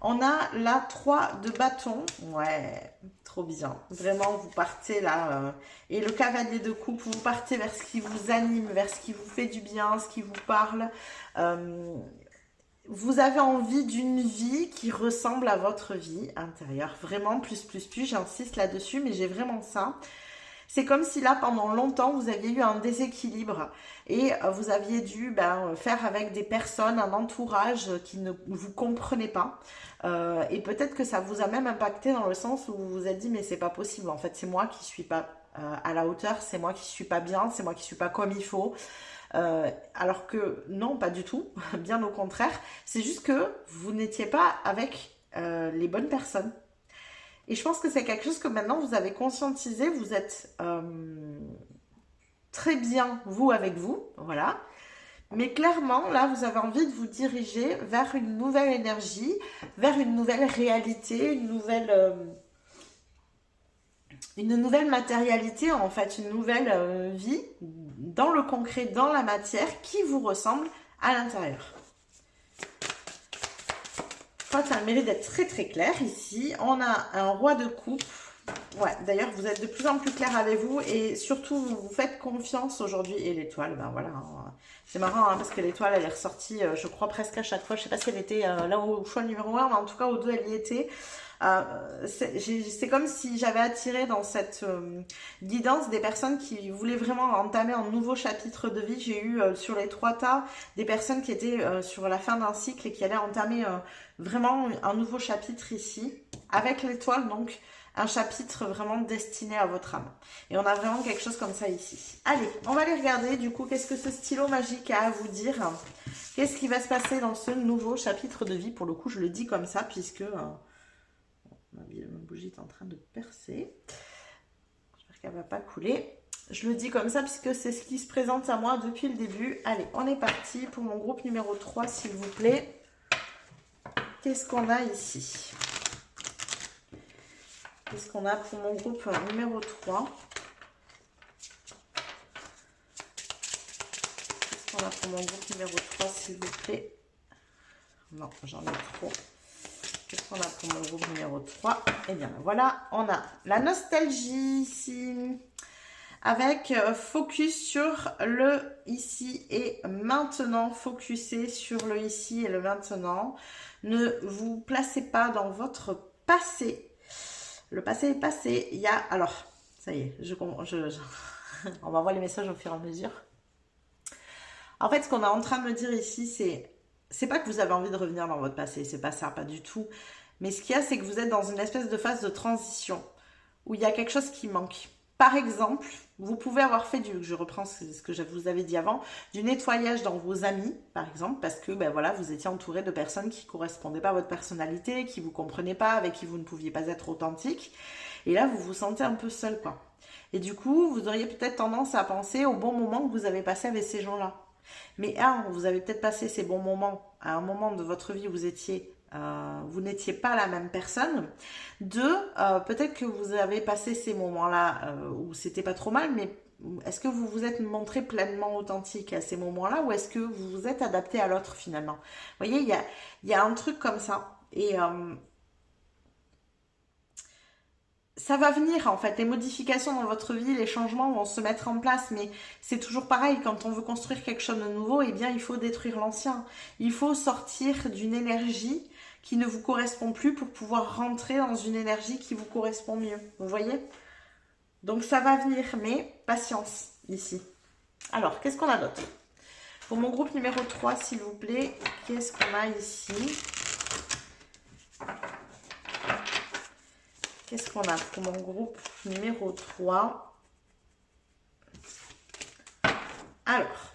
Speaker 1: On a la 3 de bâton. Ouais, trop bien. Vraiment, vous partez là. Et le cavalier de coupe, vous partez vers ce qui vous anime, vers ce qui vous fait du bien, ce qui vous parle. Vous avez envie d'une vie qui ressemble à votre vie intérieure. Vraiment, plus, j'insiste là-dessus, mais j'ai vraiment ça. C'est comme si là, pendant longtemps, vous aviez eu un déséquilibre et vous aviez dû faire avec des personnes, un entourage qui ne vous comprenait pas. Et peut-être que ça vous a même impacté dans le sens où vous vous êtes dit, mais c'est pas possible. En fait, c'est moi qui suis pas à la hauteur, c'est moi qui suis pas bien, c'est moi qui suis pas comme il faut. Alors que non, pas du tout, bien au contraire. C'est juste que vous n'étiez pas avec les bonnes personnes. Et je pense que c'est quelque chose que maintenant vous avez conscientisé, vous êtes très bien vous avec vous, voilà. Mais clairement, là, vous avez envie de vous diriger vers une nouvelle énergie, vers une nouvelle réalité, une nouvelle matérialité, en fait, une nouvelle vie dans le concret, dans la matière, qui vous ressemble à l'intérieur. Ça a le mérite d'être très très clair ici. On a un roi de coupe. Ouais, d'ailleurs, vous êtes de plus en plus clair avec vous et surtout, vous faites confiance aujourd'hui. Et l'étoile, voilà. C'est marrant parce que l'étoile, elle est ressortie, je crois, presque à chaque fois. Je sais pas si elle était là au choix numéro 1, mais en tout cas, au 2, elle y était. C'est comme si j'avais attiré dans cette guidance des personnes qui voulaient vraiment entamer un nouveau chapitre de vie. J'ai eu sur les 3 tas des personnes qui étaient sur la fin d'un cycle et qui allaient entamer vraiment un nouveau chapitre ici avec l'étoile, donc un chapitre vraiment destiné à votre âme. Et on a vraiment quelque chose comme ça ici. Allez, on va aller regarder du coup qu'est-ce que ce stylo magique a à vous dire. Qu'est-ce qui va se passer dans ce nouveau chapitre de vie. Pour le coup, je le dis comme ça puisque ma bougie est en train de percer. qu'elle va pas couler. Je le dis comme ça puisque c'est ce qui se présente à moi depuis le début. Allez, on est parti pour mon groupe numéro 3, s'il vous plaît. Qu'est-ce qu'on a ici? Qu'est-ce qu'on a pour mon groupe numéro 3? Qu'est-ce qu'on a pour mon groupe numéro 3, s'il vous plaît? Non, j'en ai trop. Qu'est-ce qu'on a pour mon groupe numéro 3? Eh bien, voilà, on a la nostalgie ici. Avec focus sur le ici et maintenant. Focussez sur le ici et le maintenant. Ne vous placez pas dans votre passé. Le passé est passé. Il y a... Alors, ça y est, on va voir les messages au fur et à mesure. En fait, ce qu'on est en train de me dire ici, c'est pas que vous avez envie de revenir dans votre passé. C'est pas ça, pas du tout. Mais ce qu'il y a, c'est que vous êtes dans une espèce de phase de transition où il y a quelque chose qui manque. Par exemple, vous pouvez avoir fait je reprends ce que je vous avais dit avant, du nettoyage dans vos amis, par exemple, parce que ben voilà, vous étiez entouré de personnes qui ne correspondaient pas à votre personnalité, qui ne vous comprenaient pas, avec qui vous ne pouviez pas être authentique. Et là, vous vous sentez un peu seul, quoi. Et du coup, vous auriez peut-être tendance à penser au bon moment que vous avez passé avec ces gens-là. Mais vous avez peut-être passé ces bons moments à un moment de votre vie où vous n'étiez pas la même personne. Peut-être que vous avez passé ces moments-là où c'était pas trop mal, mais est-ce que vous vous êtes montré pleinement authentique à ces moments-là ou est-ce que vous vous êtes adapté à l'autre finalement? Vous voyez, il y a un truc comme ça. Et ça va venir en fait, les modifications dans votre vie, les changements vont se mettre en place, mais c'est toujours pareil, quand on veut construire quelque chose de nouveau, eh bien il faut détruire l'ancien. Il faut sortir d'une énergie qui ne vous correspond plus pour pouvoir rentrer dans une énergie qui vous correspond mieux. Vous voyez? Donc ça va venir, mais patience ici. Alors, qu'est-ce qu'on a d'autre? Pour mon groupe numéro 3, s'il vous plaît, qu'est-ce qu'on a ici? Qu'est-ce qu'on a pour mon groupe numéro 3? Alors,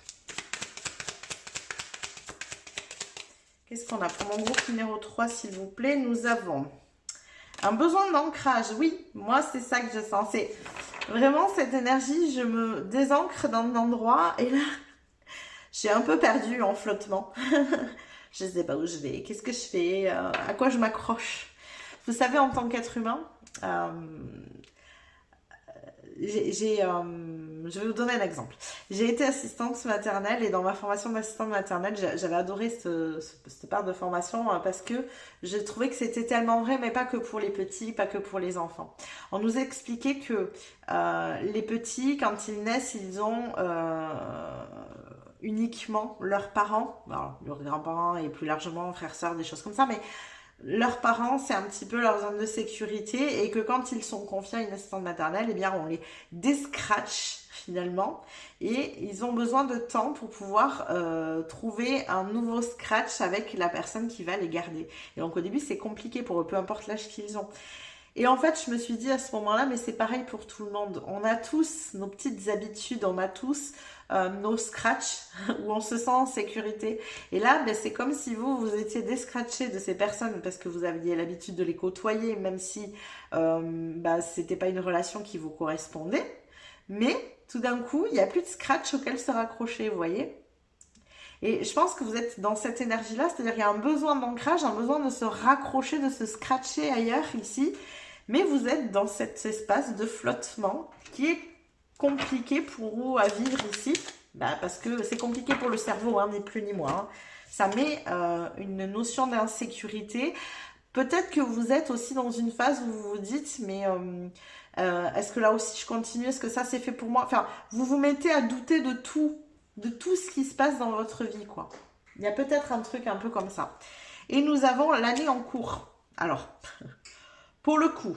Speaker 1: qu'est-ce qu'on a pour mon groupe numéro 3, s'il vous plaît? Nous avons un besoin d'ancrage. Oui, moi, c'est ça que je sens. C'est vraiment cette énergie, je me désancre dans un endroit et là, j'ai un peu perdu en flottement. Je ne sais pas où je vais, qu'est-ce que je fais, à quoi je m'accroche. Vous savez, en tant qu'être humain, je vais vous donner un exemple. J'ai été assistante maternelle et dans ma formation d'assistante maternelle, j'avais adoré cette part de formation parce que je trouvais que c'était tellement vrai, mais pas que pour les petits, pas que pour les enfants. On nous expliquait que les petits, quand ils naissent, ils ont uniquement leurs parents, alors, leurs grands-parents et plus largement frères, sœurs, des choses comme ça, mais leurs parents, c'est un petit peu leur zone de sécurité et que quand ils sont confiés à une assistante maternelle, eh bien, on les déscratche finalement et ils ont besoin de temps pour pouvoir trouver un nouveau scratch avec la personne qui va les garder. Et donc au début, c'est compliqué pour eux, peu importe l'âge qu'ils ont. Et en fait, je me suis dit à ce moment-là, mais c'est pareil pour tout le monde. On a tous nos petites habitudes, on a tous nos scratchs où on se sent en sécurité. Et là, ben, c'est comme si vous étiez descratché de ces personnes parce que vous aviez l'habitude de les côtoyer, même si c'était pas une relation qui vous correspondait. Mais tout d'un coup, il n'y a plus de scratch auquel se raccrocher, vous voyez? Et je pense que vous êtes dans cette énergie-là, c'est-à-dire qu'il y a un besoin d'ancrage, un besoin de se raccrocher, de se scratcher ailleurs, ici. Mais vous êtes dans cet espace de flottement qui est compliqué pour vous à vivre ici. Parce que c'est compliqué pour le cerveau, hein, ni plus ni moins. Hein. Ça met une notion d'insécurité. Peut-être que vous êtes aussi dans une phase où vous vous dites, mais est-ce que là aussi je continue? Est-ce que ça c'est fait pour moi? Enfin, vous vous mettez à douter de tout ce qui se passe dans votre vie, quoi. Il y a peut-être un truc un peu comme ça. Et nous avons l'année en cours. Alors, pour le coup,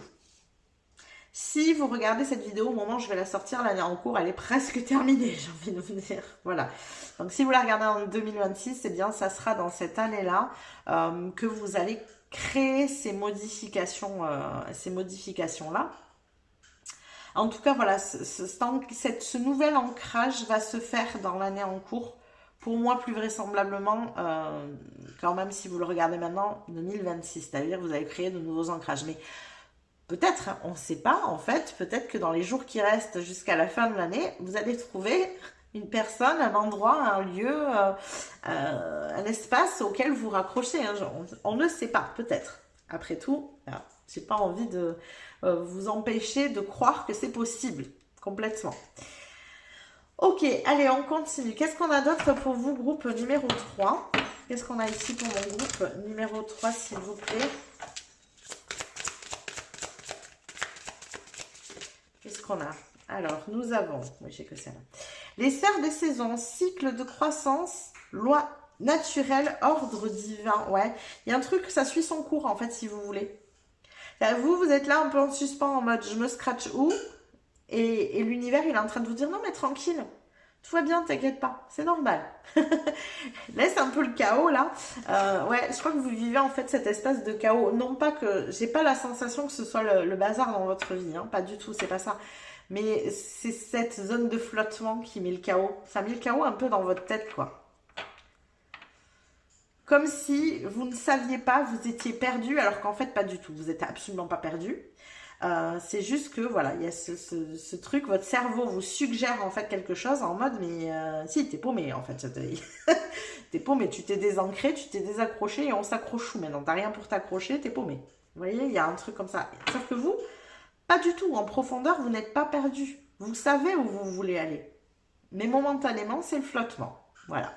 Speaker 1: si vous regardez cette vidéo au moment où je vais la sortir, l'année en cours, elle est presque terminée, j'ai envie de vous dire. Voilà. Donc, si vous la regardez en 2026, eh bien, ça sera dans cette année-là que vous allez créer ces modifications-là. En tout cas, voilà, ce nouvel ancrage va se faire dans l'année en cours. Pour moi, plus vraisemblablement, quand même, si vous le regardez maintenant, 2026. C'est-à-dire que vous allez créer de nouveaux ancrages. Mais peut-être, hein, on ne sait pas en fait, peut-être que dans les jours qui restent jusqu'à la fin de l'année, vous allez trouver une personne, un endroit, un lieu, un espace auquel vous raccrochez. Hein. On ne sait pas, peut-être. Après tout, j'ai pas envie de vous empêcher de croire que c'est possible, complètement. Ok, allez, on continue. Qu'est-ce qu'on a d'autre pour vous, groupe numéro 3? Qu'est-ce qu'on a ici pour mon groupe numéro 3, s'il vous plaît? Qu'est-ce qu'on a? Alors, nous avons, oui, j'ai que ça là. Les sphères des saisons, cycle de croissance, loi naturelle, ordre divin. Ouais, il y a un truc, ça suit son cours, en fait, si vous voulez. Là, vous êtes là un peu en suspens, en mode, je me scratch où? Et l'univers, il est en train de vous dire, non, mais tranquille. Tout va bien, t'inquiète pas, c'est normal. Laisse un peu le chaos là. Ouais, je crois que vous vivez en fait cet espace de chaos. Non pas que j'ai pas la sensation que ce soit le bazar dans votre vie, hein. Pas du tout, c'est pas ça. Mais c'est cette zone de flottement qui met le chaos. Ça met le chaos un peu dans votre tête, quoi. Comme si vous ne saviez pas, vous étiez perdu, alors qu'en fait pas du tout. Vous n'êtes absolument pas perdu. C'est juste que voilà, il y a ce truc, votre cerveau vous suggère en fait quelque chose en mode mais si t'es paumé en fait, t'es paumé, tu t'es désancré, tu t'es désaccroché et on s'accroche où maintenant, t'as rien pour t'accrocher, t'es paumé. Vous voyez, il y a un truc comme ça. Sauf que vous, pas du tout, en profondeur, vous n'êtes pas perdu. Vous savez où vous voulez aller. Mais momentanément, c'est le flottement. Voilà.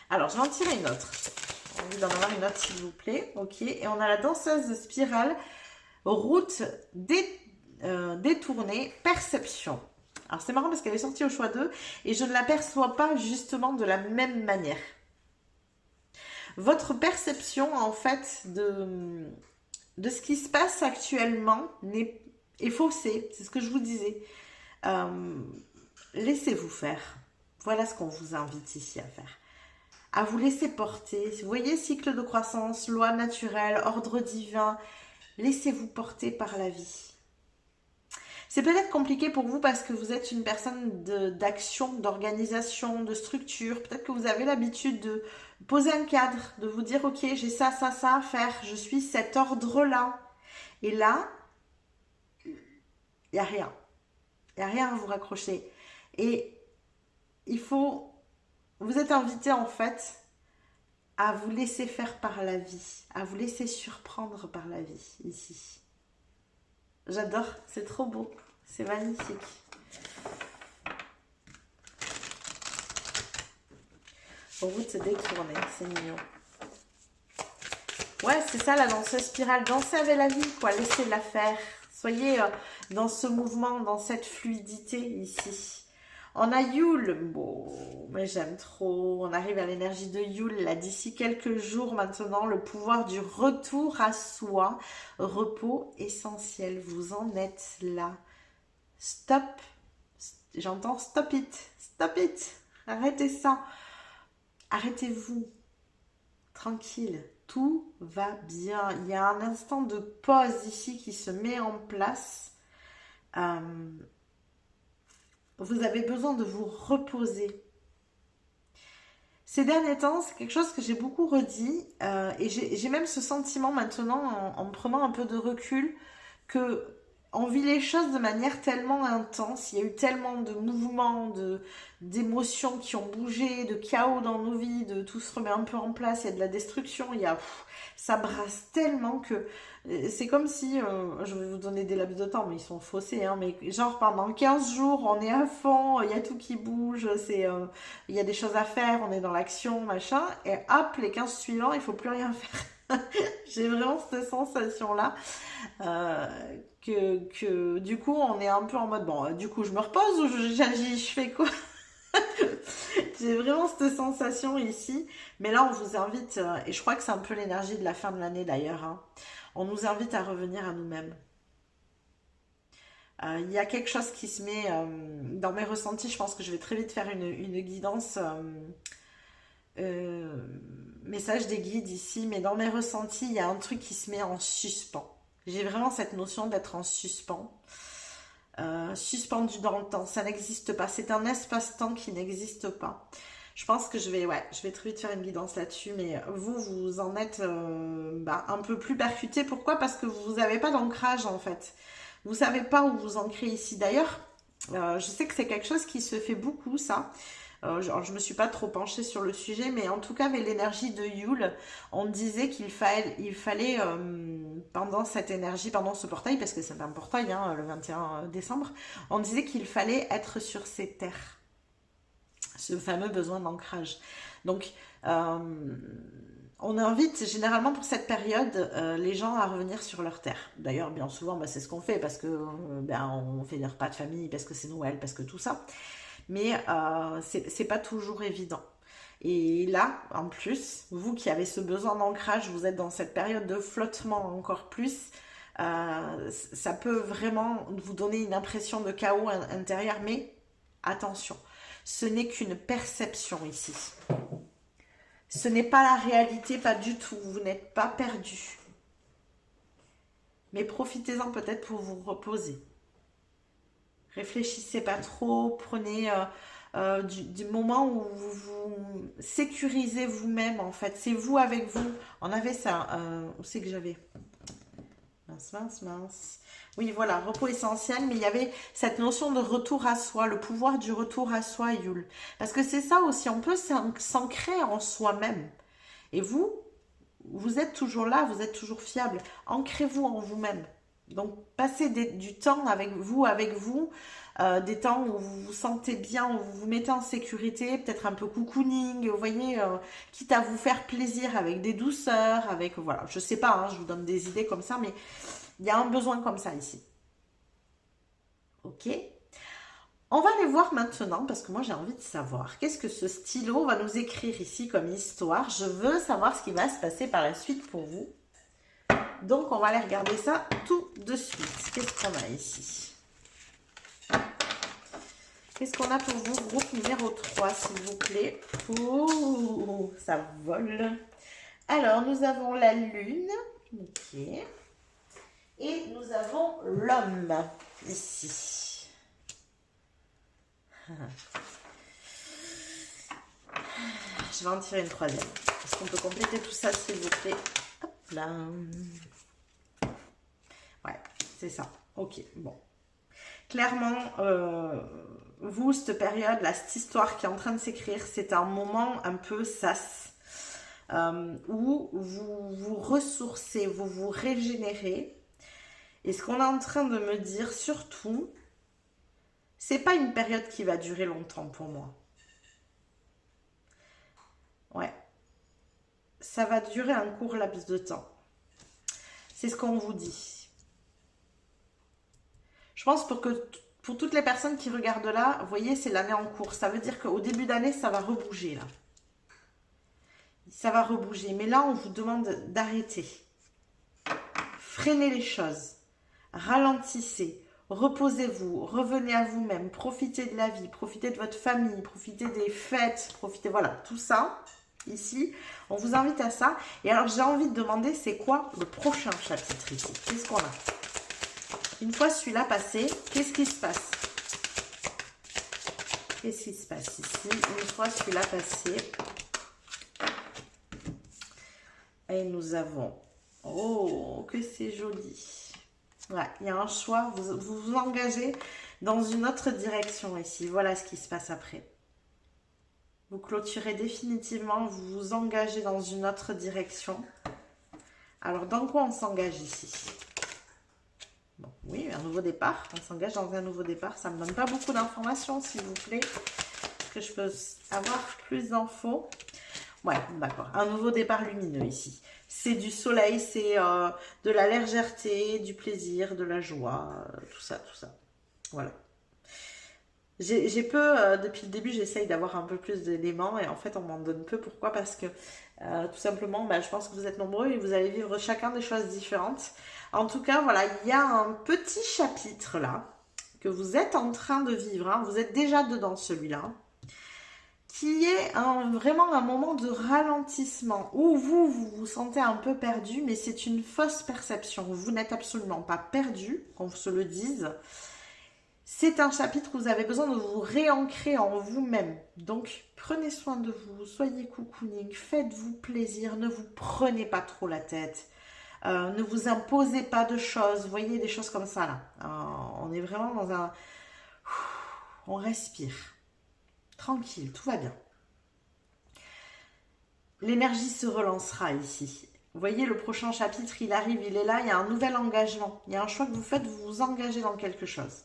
Speaker 1: Alors, je vais en tirer une autre. J'ai envie d'en avoir une autre s'il vous plaît. Ok, et on a la danseuse de spirale. Route détournée, perception. Alors c'est marrant parce qu'elle est sortie au choix 2 et je ne l'aperçois pas justement de la même manière. Votre perception en fait de ce qui se passe actuellement est faussée, c'est ce que je vous disais. Laissez-vous faire. Voilà ce qu'on vous invite ici à faire. À vous laisser porter. Vous voyez, cycle de croissance, loi naturelle, ordre divin. Laissez-vous porter par la vie. C'est peut-être compliqué pour vous parce que vous êtes une personne d'action, d'organisation, de structure. Peut-être que vous avez l'habitude de poser un cadre, de vous dire « Ok, j'ai ça, ça, ça à faire. Je suis cet ordre-là. » Et là, il n'y a rien. Il n'y a rien à vous raccrocher. Et il faut... Vous êtes invité en fait à vous laisser faire par la vie, à vous laisser surprendre par la vie, ici. J'adore, c'est trop beau, c'est magnifique. Route détournée, c'est mignon. Ouais, c'est ça la danseuse spirale, danser avec la vie, quoi, laissez-la faire. Soyez dans ce mouvement, dans cette fluidité, ici. On a Yule, bon, mais j'aime trop. On arrive à l'énergie de Yule, là, d'ici quelques jours maintenant, le pouvoir du retour à soi, repos essentiel. Vous en êtes là. Stop, j'entends stop it, arrêtez ça. Arrêtez-vous, tranquille, tout va bien. Il y a un instant de pause ici qui se met en place. Vous avez besoin de vous reposer. Ces derniers temps, c'est quelque chose que j'ai beaucoup redit et j'ai même ce sentiment maintenant, en prenant un peu de recul, que on vit les choses de manière tellement intense. Il y a eu tellement de mouvements, d'émotions qui ont bougé, de chaos dans nos vies, de tout se remet un peu en place. Il y a de la destruction. Ça brasse tellement que c'est comme si, je vais vous donner des laps de temps, mais ils sont faussés, hein, mais genre pendant 15 jours, on est à fond, il y a tout qui bouge, il y a des choses à faire, on est dans l'action, machin, et hop, les 15 suivants, il faut plus rien faire. J'ai vraiment cette sensation-là, que du coup, on est un peu en mode, bon, du coup, je me repose ou j'agis, je fais quoi? J'ai vraiment cette sensation ici, mais là, on vous invite, et je crois que c'est un peu l'énergie de la fin de l'année d'ailleurs, hein, on nous invite à revenir à nous-mêmes. Il y a quelque chose qui se met dans mes ressentis. Je pense que je vais très vite faire une guidance, message des guides ici, mais dans mes ressentis, il y a un truc qui se met en suspens. J'ai vraiment cette notion d'être en suspens. Suspendu dans le temps, ça n'existe pas. C'est un espace-temps qui n'existe pas. Je pense que ouais, je vais très vite faire une guidance là-dessus, mais vous en êtes un peu plus percuté. Pourquoi? Parce que vous n'avez pas d'ancrage en fait. Vous savez pas où vous ancrez ici. D'ailleurs, je sais que c'est quelque chose qui se fait beaucoup, ça. Genre, je me suis pas trop penchée sur le sujet, mais en tout cas, avec l'énergie de Yule, on disait qu'il fallait pendant cette énergie, pendant ce portail, parce que c'est un portail, hein, le 21 décembre, on disait qu'il fallait être sur ces terres. Ce fameux besoin d'ancrage. Donc, on invite généralement pour cette période les gens à revenir sur leur terre. D'ailleurs, bien souvent, c'est ce qu'on fait parce que on fait des repas de famille, parce que c'est Noël, parce que tout ça. Mais c'est pas toujours évident. Et là, en plus, vous qui avez ce besoin d'ancrage, vous êtes dans cette période de flottement encore plus. Ça peut vraiment vous donner une impression de chaos intérieur, mais attention, ce n'est qu'une perception ici. Ce n'est pas la réalité, pas du tout. Vous n'êtes pas perdu. Mais profitez-en peut-être pour vous reposer. Réfléchissez pas trop, prenez du moment où vous vous sécurisez vous-même en fait. C'est vous avec vous. On avait ça. Où c'est que j'avais? Mince. Oui, voilà, repos essentiel, mais il y avait cette notion de retour à soi, le pouvoir du retour à soi, Yule. Parce que c'est ça aussi, on peut s'ancrer en soi-même. Et vous êtes toujours là, vous êtes toujours fiable. Ancrez-vous en vous-même. Donc, passez du temps avec vous, des temps où vous vous sentez bien, où vous vous mettez en sécurité, peut-être un peu cocooning, vous voyez, quitte à vous faire plaisir avec des douceurs, avec, voilà, je sais pas, hein, je vous donne des idées comme ça, mais il y a un besoin comme ça ici. Ok. On va aller voir maintenant, parce que moi j'ai envie de savoir, qu'est-ce que ce stylo va nous écrire ici comme histoire. Je veux savoir ce qui va se passer par la suite pour vous. Donc, on va aller regarder ça tout de suite. Qu'est-ce qu'on a ici? Qu'est-ce qu'on a pour vous? Groupe numéro 3, s'il vous plaît. Ouh, ça vole. Alors, nous avons la lune. Ok. Et nous avons l'homme, ici. Je vais en tirer une troisième. Est-ce qu'on peut compléter tout ça, s'il vous plaît? Hop là. Ouais, c'est ça. Ok, bon. Clairement, vous, cette période, là, cette histoire qui est en train de s'écrire, c'est un moment un peu sas, où vous vous ressourcez, vous vous régénérez. Et ce qu'on est en train de me dire, surtout, c'est pas une période qui va durer longtemps pour moi. Ouais. Ça va durer un court laps de temps. C'est ce qu'on vous dit. Je pense pour toutes les personnes qui regardent là, vous voyez, c'est l'année en cours. Ça veut dire qu'au début d'année, ça va rebouger là. Ça va rebouger. Mais là, on vous demande d'arrêter. Freinez les choses. Ralentissez. Reposez-vous. Revenez à vous-même. Profitez de la vie. Profitez de votre famille. Profitez des fêtes. Profitez, voilà, tout ça. Ici, on vous invite à ça. Et alors, j'ai envie de demander, c'est quoi le prochain chapitre ici? Qu'est-ce qu'on a? Une fois celui-là passé, qu'est-ce qui se passe? Qu'est-ce qui se passe ici? Une fois celui-là passé. Et nous avons... Oh, que c'est joli. Ouais, il y a un choix. Vous vous engagez dans une autre direction ici. Voilà ce qui se passe après. Vous clôturez définitivement. Vous vous engagez dans une autre direction. Alors, dans quoi on s'engage ici? Bon, oui, un nouveau départ. On s'engage dans un nouveau départ. Ça ne me donne pas beaucoup d'informations, s'il vous plaît. Est-ce que je peux avoir plus d'infos? Ouais, d'accord. Un nouveau départ lumineux ici. C'est du soleil, c'est de la légèreté, du plaisir, de la joie, tout ça, tout ça. Voilà. J'ai peu, depuis le début, j'essaye d'avoir un peu plus d'éléments et en fait, on m'en donne peu. Pourquoi? Parce que tout simplement, je pense que vous êtes nombreux et vous allez vivre chacun des choses différentes. En tout cas, voilà, il y a un petit chapitre là que vous êtes en train de vivre. Hein, vous êtes déjà dedans celui-là. Qui est vraiment un moment de ralentissement où vous vous sentez un peu perdu, mais c'est une fausse perception. Vous n'êtes absolument pas perdu, qu'on se le dise. C'est un chapitre où vous avez besoin de vous réancrer en vous-même. Donc, prenez soin de vous, soyez cocooning, faites-vous plaisir, ne vous prenez pas trop la tête. Ne vous imposez pas de choses, vous voyez, des choses comme ça là. On est vraiment dans un... On respire. Tranquille, tout va bien. L'énergie se relancera ici. Vous voyez, le prochain chapitre, il arrive, il est là, il y a un nouvel engagement. Il y a un choix que vous faites, vous vous engagez dans quelque chose.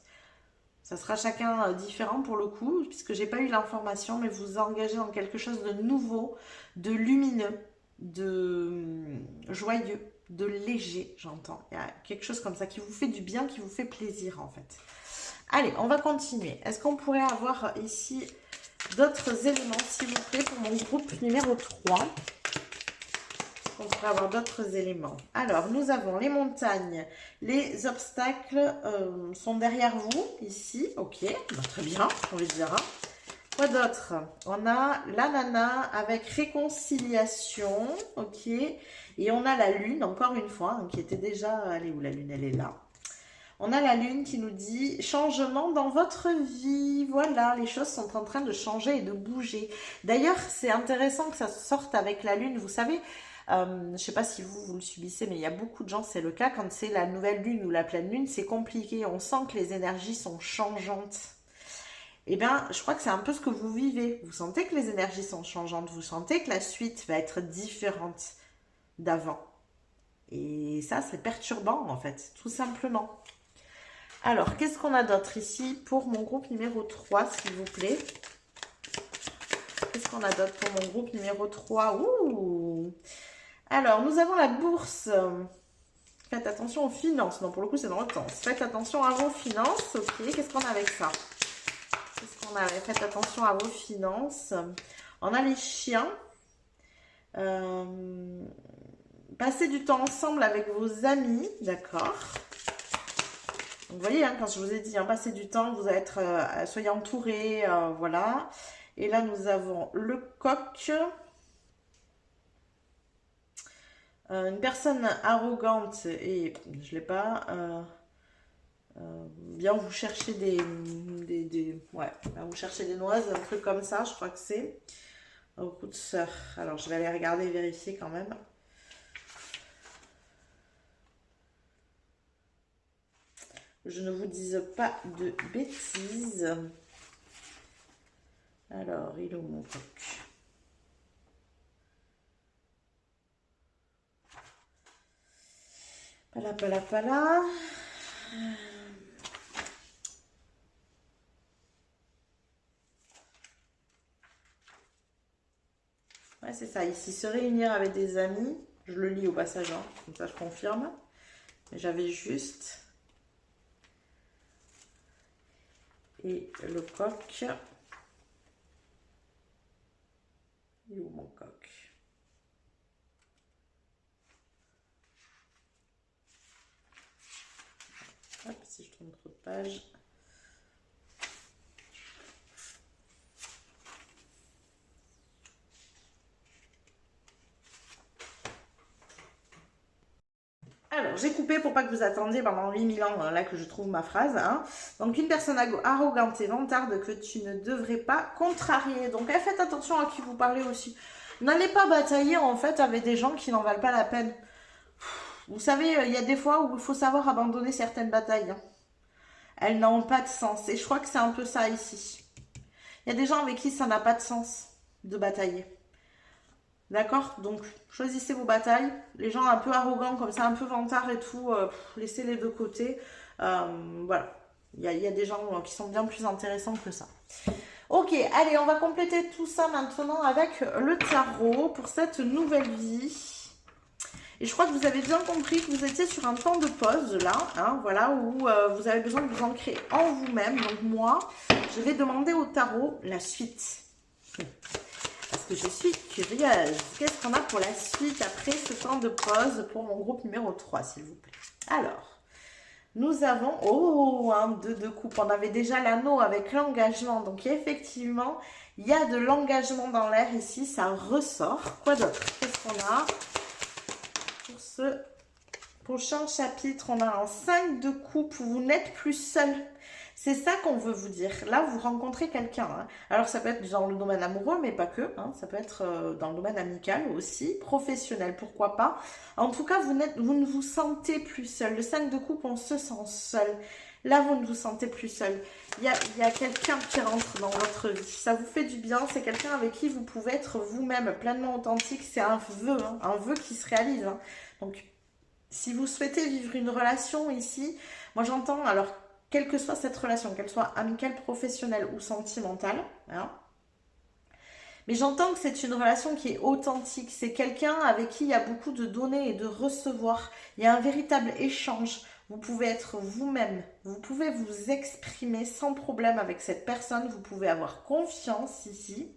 Speaker 1: Ça sera chacun différent pour le coup, puisque j'ai pas eu l'information, mais vous vous engagez dans quelque chose de nouveau, de lumineux, de joyeux, de léger, j'entends. Il y a quelque chose comme ça qui vous fait du bien, qui vous fait plaisir en fait. Allez, on va continuer. Est-ce qu'on pourrait avoir ici d'autres éléments, s'il vous plaît, pour mon groupe numéro 3? On pourrait avoir d'autres éléments. Alors, nous avons les montagnes. Les obstacles sont derrière vous, ici. Ok, bah, très bien, on les dira. Quoi d'autre? On a la nana avec réconciliation. Ok. Et on a la lune, encore une fois, hein, qui était déjà... Elle est où la lune? Elle est là. On a la lune qui nous dit changement dans votre vie. Voilà, les choses sont en train de changer et de bouger. D'ailleurs, c'est intéressant que ça sorte avec la lune. Vous savez, je ne sais pas si vous le subissez, mais il y a beaucoup de gens, c'est le cas. Quand c'est la nouvelle lune ou la pleine lune, c'est compliqué. On sent que les énergies sont changeantes. Eh bien, je crois que c'est un peu ce que vous vivez. Vous sentez que les énergies sont changeantes. Vous sentez que la suite va être différente d'avant. Et ça, c'est perturbant, en fait, tout simplement. Alors, qu'est-ce qu'on a d'autre ici pour mon groupe numéro 3, s'il vous plaît? Qu'est-ce qu'on a d'autre pour mon groupe numéro 3? Ouh! Alors, nous avons la bourse. Faites attention aux finances. Non, pour le coup, c'est dans l'autre sens. Faites attention à vos finances. Ok, qu'est-ce qu'on a avec ça? Qu'est-ce qu'on a avec? Faites attention à vos finances. On a les chiens. Passez du temps ensemble avec vos amis. D'accord. Vous voyez, hein, quand je vous ai dit, hein, passez du temps, vous allez être, soyez entourés, voilà. Et là, nous avons le coq. Une personne arrogante, et je ne l'ai pas, bien vous cherchez ouais, vous cherchez des noises, un truc comme ça, je crois que c'est. Au coup de sœur. Alors, je vais aller regarder et vérifier quand même. Je ne vous dise pas de bêtises. Alors, il est où mon coq? Pala, pala, pala. Ouais, c'est ça. Ici, se réunir avec des amis. Je le lis au passage, hein, comme ça je confirme. J'avais juste... Et le coq. Il est où mon coq? Hop, si je tourne trop de pages. Alors, j'ai coupé pour pas que vous attendiez pendant 8000 ans, là que je trouve ma phrase. Hein. Donc, une personne arrogante et vantarde que tu ne devrais pas contrarier. Donc, faites attention à qui vous parlez aussi. N'allez pas batailler, en fait, avec des gens qui n'en valent pas la peine. Vous savez, il y a des fois où il faut savoir abandonner certaines batailles. Hein. Elles n'ont pas de sens. Et je crois que c'est un peu ça ici. Il y a des gens avec qui ça n'a pas de sens de batailler. D'accord? Donc, choisissez vos batailles. Les gens un peu arrogants, comme ça, un peu vantards et tout, laissez-les de côté. Voilà. Il y a des gens qui sont bien plus intéressants que ça. Ok, allez, on va compléter tout ça maintenant avec le tarot pour cette nouvelle vie. Et je crois que vous avez bien compris que vous étiez sur un temps de pause, là, hein, voilà, où vous avez besoin de vous ancrer en vous-même. Donc moi, je vais demander au tarot la suite. Parce que je suis curieuse. Qu'est-ce qu'on a pour la suite après ce temps de pause pour mon groupe numéro 3, s'il vous plaît? Alors, nous avons... Oh, un 2 de coupe. On avait déjà l'anneau avec l'engagement. Donc, effectivement, il y a de l'engagement dans l'air ici. Ça ressort. Quoi d'autre? Qu'est-ce qu'on a pour ce prochain chapitre? On a un 5 de coupe. Vous n'êtes plus seul. C'est ça qu'on veut vous dire. Là, vous rencontrez quelqu'un, hein. Alors, ça peut être dans le domaine amoureux, mais pas que, hein. Ça peut être dans le domaine amical aussi, professionnel, pourquoi pas. En tout cas, vous ne vous sentez plus seul. Le 5 de coupe, on se sent seul. Là, vous ne vous sentez plus seul. Il y a quelqu'un qui rentre dans votre vie. Ça vous fait du bien. C'est quelqu'un avec qui vous pouvez être vous-même, pleinement authentique. C'est un vœu, hein, un vœu qui se réalise, hein. Donc, si vous souhaitez vivre une relation ici, moi j'entends, alors, quelle que soit cette relation, qu'elle soit amicale, professionnelle ou sentimentale, hein, mais j'entends que c'est une relation qui est authentique. C'est quelqu'un avec qui il y a beaucoup de donner et de recevoir. Il y a un véritable échange. Vous pouvez être vous-même. Vous pouvez vous exprimer sans problème avec cette personne. Vous pouvez avoir confiance ici.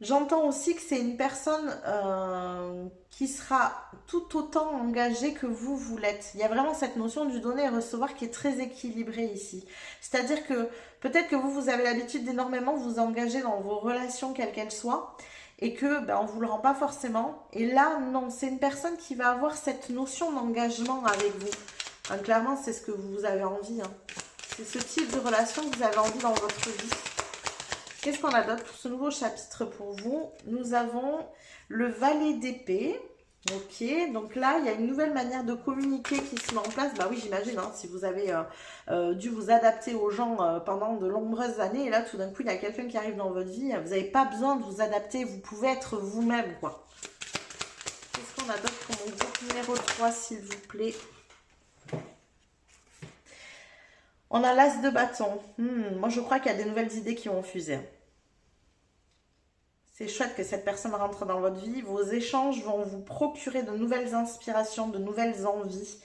Speaker 1: J'entends aussi que c'est une personne qui sera tout autant engagée que vous l'êtes. Il y a vraiment cette notion du donner et recevoir qui est très équilibrée ici. C'est-à-dire que peut-être que vous avez l'habitude d'énormément vous engager dans vos relations, quelles qu'elles soient, et que on vous le rend pas forcément. Et là, non, c'est une personne qui va avoir cette notion d'engagement avec vous. Enfin, clairement, c'est ce que vous avez envie, hein. C'est ce type de relation que vous avez envie dans votre vie. Qu'est-ce qu'on a d'autre pour ce nouveau chapitre pour vous? Nous avons le valet d'épée. Ok, donc là, il y a une nouvelle manière de communiquer qui se met en place. Bah oui, j'imagine, hein, si vous avez dû vous adapter aux gens pendant de nombreuses années, et là, tout d'un coup, il y a quelqu'un qui arrive dans votre vie, vous n'avez pas besoin de vous adapter, vous pouvez être vous-même, quoi. Qu'est-ce qu'on a d'autre pour mon groupe numéro 3, s'il vous plaît? On a l'as de bâton. Moi, je crois qu'il y a des nouvelles idées qui vont fuser. C'est chouette que cette personne rentre dans votre vie. Vos échanges vont vous procurer de nouvelles inspirations, de nouvelles envies,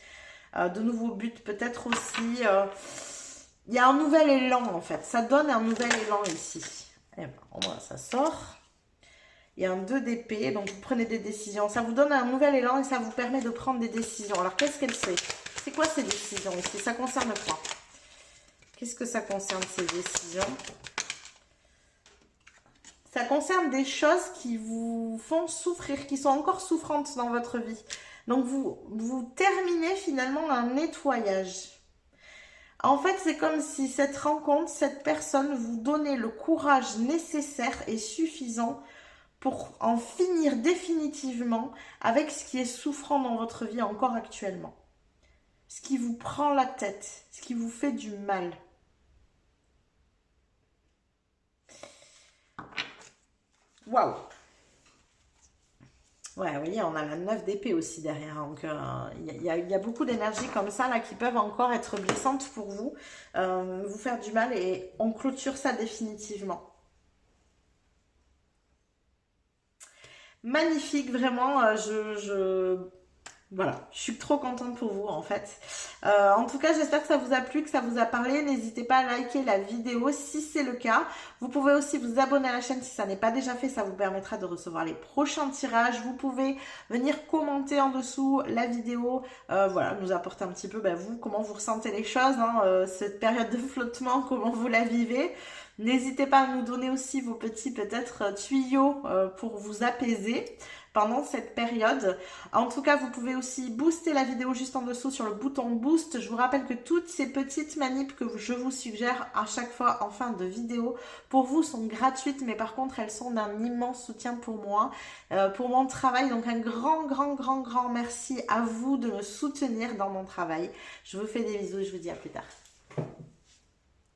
Speaker 1: de nouveaux buts peut-être aussi. Il y a un nouvel élan en fait. Ça donne un nouvel élan ici. Et ben, au moins ça sort. Il y a un 2 d'épée, donc vous prenez des décisions. Ça vous donne un nouvel élan et ça vous permet de prendre des décisions. Alors qu'est-ce qu'elle fait? C'est quoi ces décisions ici? Ça concerne quoi? Qu'est-ce que ça concerne ces décisions? Ça concerne des choses qui vous font souffrir, qui sont encore souffrantes dans votre vie. Donc, vous terminez finalement un nettoyage. En fait, c'est comme si cette rencontre, cette personne vous donnait le courage nécessaire et suffisant pour en finir définitivement avec ce qui est souffrant dans votre vie encore actuellement. Ce qui vous prend la tête, ce qui vous fait du mal. Waouh! Ouais, vous voyez, on a la 9 d'épée aussi derrière. Donc, il y a beaucoup d'énergie comme ça, là, qui peuvent encore être blessantes pour vous, vous faire du mal. Et on clôture ça définitivement. Magnifique, vraiment. Voilà, je suis trop contente pour vous en fait. En tout cas, j'espère que ça vous a plu, que ça vous a parlé. N'hésitez pas à liker la vidéo si c'est le cas. Vous pouvez aussi vous abonner à la chaîne si ça n'est pas déjà fait. Ça vous permettra de recevoir les prochains tirages. Vous pouvez venir commenter en dessous la vidéo. Voilà, nous apporter un petit peu, vous, comment vous ressentez les choses, hein, cette période de flottement, comment vous la vivez. N'hésitez pas à nous donner aussi vos petits peut-être tuyaux pour vous apaiser pendant cette période. En tout cas, vous pouvez aussi booster la vidéo juste en dessous sur le bouton boost. Je vous rappelle que toutes ces petites manips que je vous suggère à chaque fois en fin de vidéo, pour vous sont gratuites, mais par contre, elles sont d'un immense soutien pour moi, pour mon travail. Donc un grand merci à vous de me soutenir dans mon travail. Je vous fais des bisous et je vous dis à plus tard.